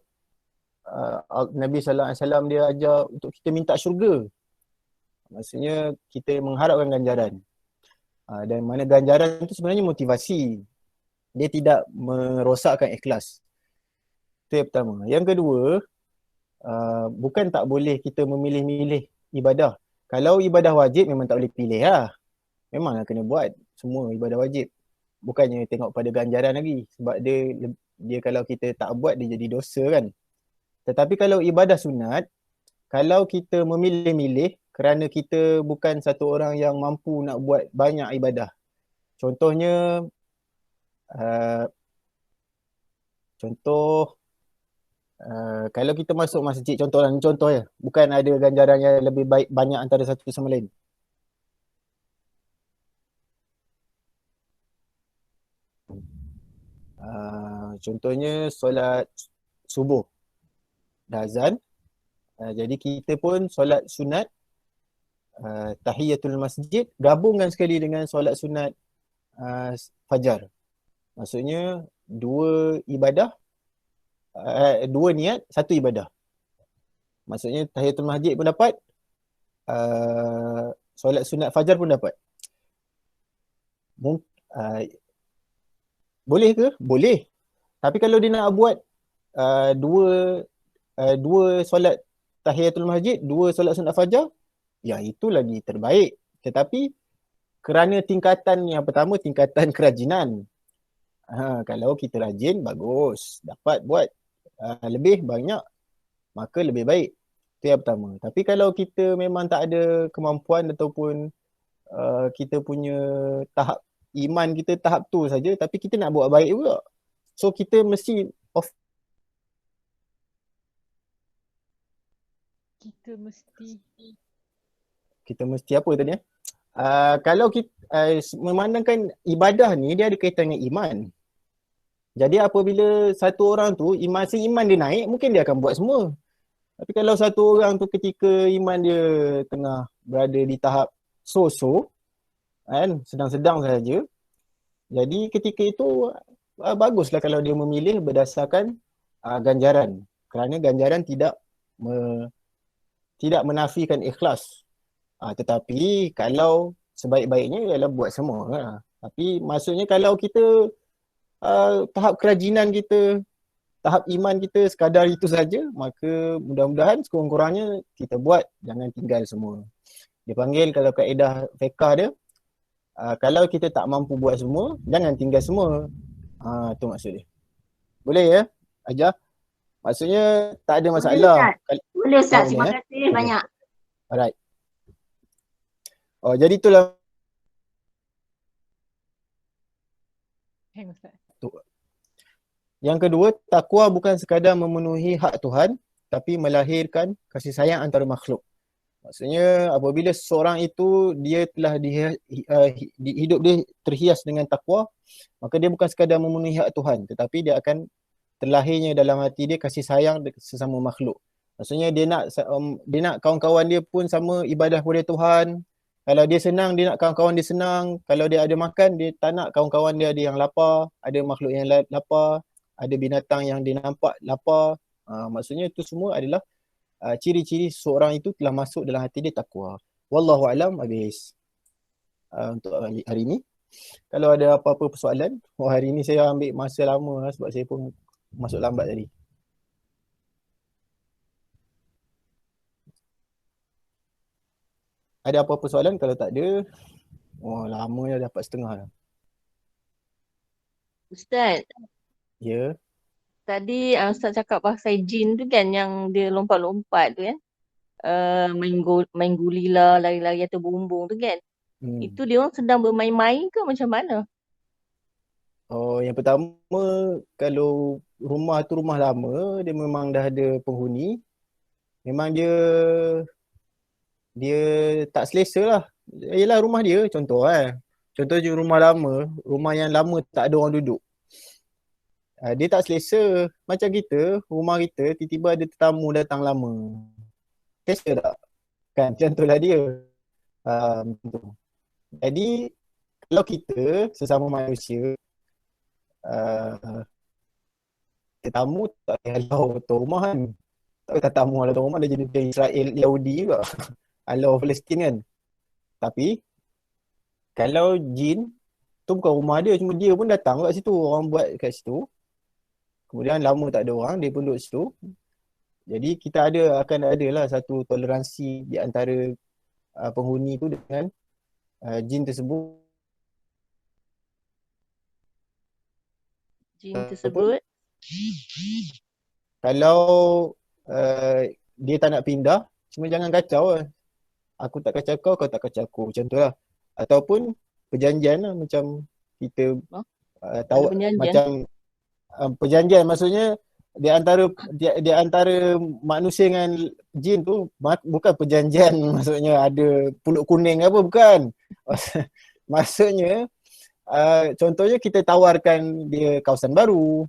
Speaker 1: Nabi sallallahu alaihi wasallam dia ajar untuk kita minta syurga. Maksudnya kita mengharapkan ganjaran. Dan mana ganjaran itu sebenarnya motivasi. Dia tidak merosakkan ikhlas. Itu yang pertama. Yang kedua, bukan tak boleh kita memilih-milih ibadah. Kalau ibadah wajib memang tak boleh pilih lah. Memanglah kena buat semua ibadah wajib. Bukannya tengok pada ganjaran lagi. Sebab dia kalau kita tak buat dia jadi dosa kan. Tetapi kalau ibadah sunat, kalau kita memilih-milih kerana kita bukan satu orang yang mampu nak buat banyak ibadah. Contohnya, kalau kita masuk masjid, contoh ya, bukan ada ganjaran yang lebih baik banyak antara satu sama lain. Contohnya solat subuh, dah azan, jadi kita pun solat sunat tahiyatul masjid, gabungkan sekali dengan solat sunat fajar. Maksudnya dua niat, satu ibadah. Maksudnya tahiyatul masjid pun dapat, solat sunat fajar pun dapat. Boleh ke? Boleh. Tapi kalau dia nak buat dua solat tahiyatul masjid, dua solat sunat fajar, ya itu lagi terbaik. Tetapi kerana tingkatan yang pertama, tingkatan kerajinan. Kalau kita rajin, bagus. Dapat buat lebih banyak, maka lebih baik. Itu yang pertama. Tapi kalau kita memang tak ada kemampuan ataupun kita punya tahap iman kita tahap tu saja, tapi kita nak buat baik juga. So kita mesti kita mesti apa tadi ya? Kalau kita memandangkan ibadah ni dia ada kaitan dengan iman. Jadi apabila satu orang tu iman dia naik, mungkin dia akan buat semua. Tapi kalau satu orang tu ketika iman dia tengah berada di tahap so-so, kan, sedang-sedang saja. Jadi ketika itu baguslah kalau dia memilih berdasarkan ganjaran. Kerana ganjaran tidak menafikan ikhlas. Tetapi kalau sebaik-baiknya ialah buat semua. Tapi maksudnya kalau kita tahap kerajinan kita, tahap iman kita sekadar itu saja, maka mudah-mudahan sekurang-kurangnya kita buat, jangan tinggal semua. Dia panggil kalau kaedah fiqah dia, kalau kita tak mampu buat semua, jangan tinggal semua. Itu maksud dia. Boleh ya, Ajar? Maksudnya tak ada masalah.
Speaker 3: Boleh Ustaz, terima
Speaker 1: boleh,
Speaker 3: kasih banyak.
Speaker 1: Alright. Jadi itulah
Speaker 6: Ustaz.
Speaker 1: yang kedua, takwa bukan sekadar memenuhi hak Tuhan, tapi melahirkan kasih sayang antara makhluk. Maksudnya apabila seseorang itu dia telah hidup dia terhias dengan takwa, maka dia bukan sekadar memenuhi hak Tuhan, tetapi dia akan terlahirnya dalam hati dia kasih sayang sesama makhluk. Maksudnya dia nak kawan-kawan dia pun sama ibadah kepada Tuhan. Kalau dia senang, dia nak kawan-kawan dia senang. Kalau dia ada makan, dia tak nak kawan-kawan dia ada yang lapar, ada makhluk yang lapar, ada binatang yang dia nampak lapar. Maksudnya itu semua adalah ciri-ciri seseorang itu telah masuk dalam hati dia takwa. Wallahu alam, habis untuk hari ini. Kalau ada apa-apa persoalan, hari ini saya ambil masa lama sebab saya pun masuk lambat tadi. Ada apa-apa soalan? Kalau tak ada, lama dah dapat setengah dah.
Speaker 2: Ustaz,
Speaker 1: Ya.
Speaker 2: tadi Ustaz cakap pasal jin tu kan yang dia lompat-lompat tu kan. Main gulila, lari-lari atau bumbung tu kan. Itu dia orang sedang bermain-main ke macam mana?
Speaker 1: Yang pertama, kalau rumah tu rumah lama, dia memang dah ada penghuni. Memang dia tak selesa lah. Yelah rumah dia, contoh Contoh je rumah lama, rumah yang lama tak ada orang duduk. Dia tak selesa. Macam kita, rumah kita tiba-tiba ada tetamu datang lama. Selesa tak? Kan, contohlah dia. Jadi, kalau kita sesama manusia, tetamu tak halau tuan rumah kan. Tak tetamu halau tuan rumah, dia jadi Israel Yahudi juga. Halau Palestin kan. Tapi, kalau jin, tu bukan rumah dia, cuma dia pun datang kat situ. Orang buat kat situ. Kemudian lama tak ada orang, dia pun duduk situ. Jadi kita akan ada lah satu toleransi di antara penghuni tu dengan jin tersebut.
Speaker 2: Jin tersebut?
Speaker 1: Kalau dia tak nak pindah, cuma jangan kacau lah. Aku tak kacau kau, kau tak kacau aku. Macam tu lah. Ataupun perjanjian lah macam kita tahu macam perjanjian maksudnya di antara manusia dengan jin tu bukan perjanjian maksudnya ada pulut kuning apa, bukan. Maksudnya contohnya kita tawarkan dia kawasan baru,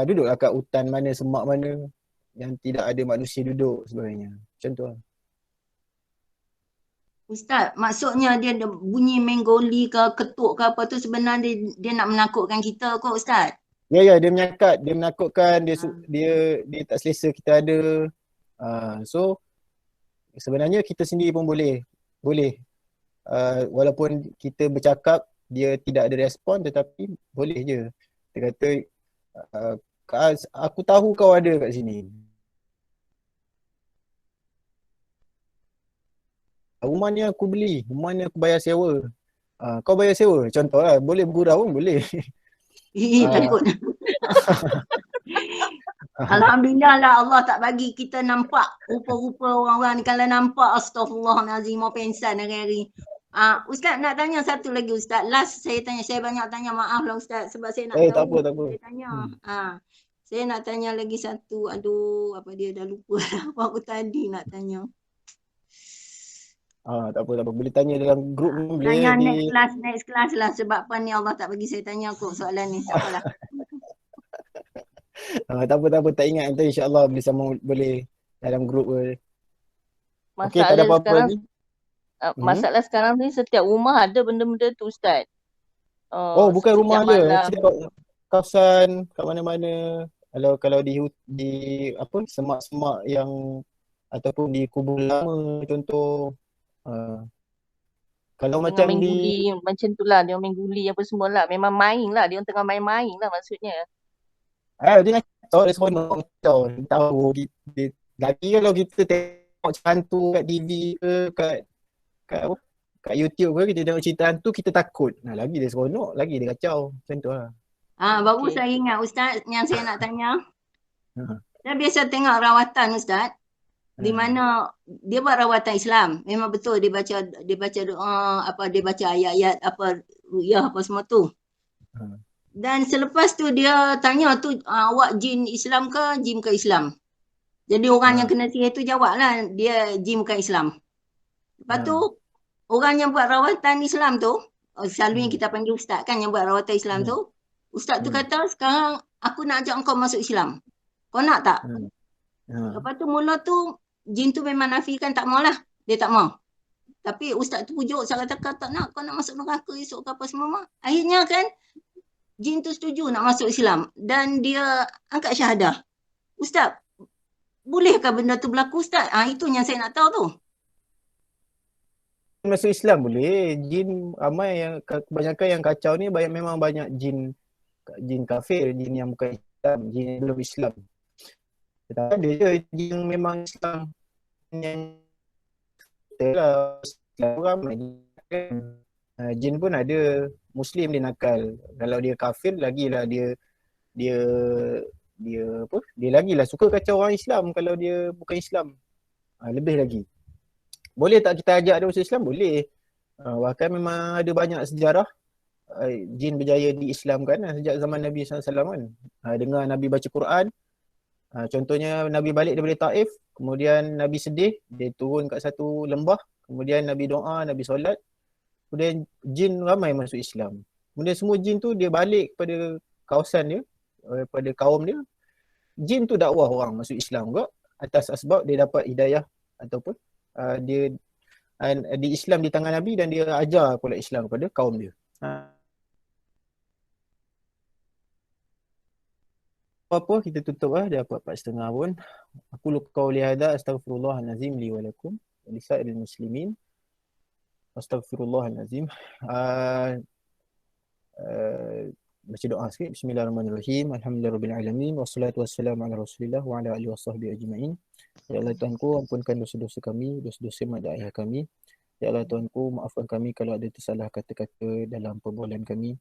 Speaker 1: duduklah kat hutan mana, semak mana yang tidak ada manusia duduk sebagainya. Macam tu lah.
Speaker 3: Ustaz, maksudnya dia bunyi menggoli ke ketuk ke apa tu sebenarnya dia nak menakutkan kita kot Ustaz?
Speaker 1: Ya, dia menakutkan, dia tak selesa kita ada. So sebenarnya kita sendiri pun boleh walaupun kita bercakap dia tidak ada respon, tetapi boleh je. Dia kata aku tahu kau ada kat sini. Rumah ni aku beli, rumah ni aku bayar sewa. Kau bayar sewa, contoh lah. Boleh bergurau pun boleh.
Speaker 3: Takut. Alhamdulillah lah Allah tak bagi kita nampak rupa-rupa orang-orang ni. Kalau nampak astaghfirullahalazim mau pensan hari-hari. Ustaz nak tanya satu lagi Ustaz. Last saya banyak tanya, maaf lah Ustaz sebab saya nak tahu.
Speaker 1: Tak apa.
Speaker 3: Saya tanya. Saya nak tanya lagi satu. Aduh, apa dia dah lupa apa aku tadi nak tanya.
Speaker 1: Tak apa. Boleh tanya dalam grup pun boleh.
Speaker 3: Tanya next class lah. Sebab apa ni Allah tak bagi saya tanya kot soalan ni. Tak apalah.
Speaker 1: Tak apa. Tak ingat. Nanti insyaAllah boleh dalam grup boleh. Okey, tak ada
Speaker 2: Masalah
Speaker 1: apa-apa
Speaker 2: sekarang,
Speaker 1: lagi.
Speaker 2: masalah sekarang ni setiap rumah ada benda-benda tu Ustaz.
Speaker 1: Bukan rumah
Speaker 2: setiap
Speaker 1: je.
Speaker 2: malam.
Speaker 1: Setiap kawasan kat mana-mana. Kalau di apa semak-semak yang ataupun di kubur lama contoh. Kalau
Speaker 2: Tengah
Speaker 1: macam
Speaker 2: main
Speaker 1: di
Speaker 2: guli macam tu lah. Dia main guli apa semua lah. Memang main lah. Dia tengah main-main lah maksudnya.
Speaker 1: dia nak tahu dia seronok tahu lagi kalau kita tengok cerita hantu kat TV ke kat YouTube ke, kita tengok cerita hantu kita takut. Lagi dia seronok, lagi dia kacau. Macam tu lah.
Speaker 3: Baru saya ingat Ustaz yang saya nak tanya.
Speaker 1: Ha.
Speaker 3: Saya biasa tengok rawatan Ustaz. Di mana dia buat rawatan Islam. Memang betul dia baca doa, dia baca ayat-ayat ruyah apa semua tu. Dan selepas tu dia tanya tu, awak jin Islam ke jin ke Islam? Jadi orang yang kena sihir tu jawablah dia jin bukan Islam. Lepas tu orang yang buat rawatan Islam tu, selalunya kita panggil ustaz kan yang buat rawatan Islam tu. Ustaz tu kata, sekarang aku nak ajak kau masuk Islam. Kau nak tak? Lepas tu mula tu jin tu memang nafikan tak maulah. Dia tak mau. Tapi ustaz tu pujuk, saya kata tak nak, kau nak masuk neraka esok ke apa semua. Akhirnya kan jin tu setuju nak masuk Islam dan dia angkat syahadah. Ustaz, bolehkah benda tu berlaku Ustaz? Itu yang saya nak tahu tu.
Speaker 1: Masuk Islam boleh. Jin ramai yang kebanyakan yang kacau ni memang banyak jin kafir, jin yang bukan Islam, jin yang belum Islam. Tetapi ada je jin yang memang Islam yang Islam ramai. Jin pun ada, Muslim dia nakal. Kalau dia kafir lagilah dia lagilah suka kacau orang Islam kalau dia bukan Islam. Lebih lagi. Boleh tak kita ajak dia masuk Islam? Boleh. Bahkan memang ada banyak sejarah jin berjaya diislamkan sejak zaman Nabi SAW kan. Dengar Nabi baca Quran. Contohnya Nabi balik daripada Taif, kemudian Nabi sedih, dia turun kat satu lembah, kemudian Nabi doa, Nabi solat, kemudian jin ramai masuk Islam. Kemudian semua jin tu dia balik kepada kawasan dia, pada kaum dia. Jin tu dakwah orang masuk Islam juga atas asbab dia dapat hidayah ataupun dia di Islam di tangan Nabi dan dia ajar pula Islam kepada kaum dia. Apa kita tutup dah 4:30 pun. Aku qauli hadza astaghfirullahalazim li wa lakum wa lisa'iril muslimin. Astaghfirullahalazim. Baca doa sikit. Bismillahirrahmanirrahim. Alhamdulillahirabbil alamin wassalatu wassalamu ala Rasulillah wa ala alihi wasahbihi ajma'in. Ya Allah Tuhanku, ampunkan dosa-dosa kami, dosa-dosa mak dan ayah kami. Ya Allah Tuhanku, maafkan kami kalau ada tersalah kata-kata dalam perbualan kami.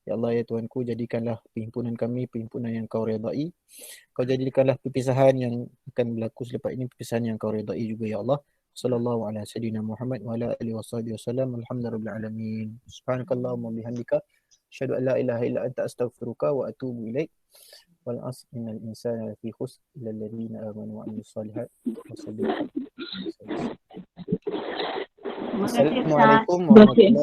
Speaker 1: Ya Allah ya Tuhanku, jadikanlah perhimpunan kami perhimpunan yang Kau redai. Kau jadikanlah perpisahan yang akan berlaku selepas ini perpisahan yang Kau redai juga ya Allah. Sallallahu ala sayyidina Muhammad wa ala alihi wasahbihi wasallam. Alhamdulillahirabbil alamin. Subhanakallahumma bihamdika asyhadu an la ilaha illa anta astaghfiruka wa atubu ilaik. Wal 'asr innal insana lafi khusr illa alladziina aamanu wa 'amilus shalihat. Wassalamualaikum warahmatullahi wabarakatuh.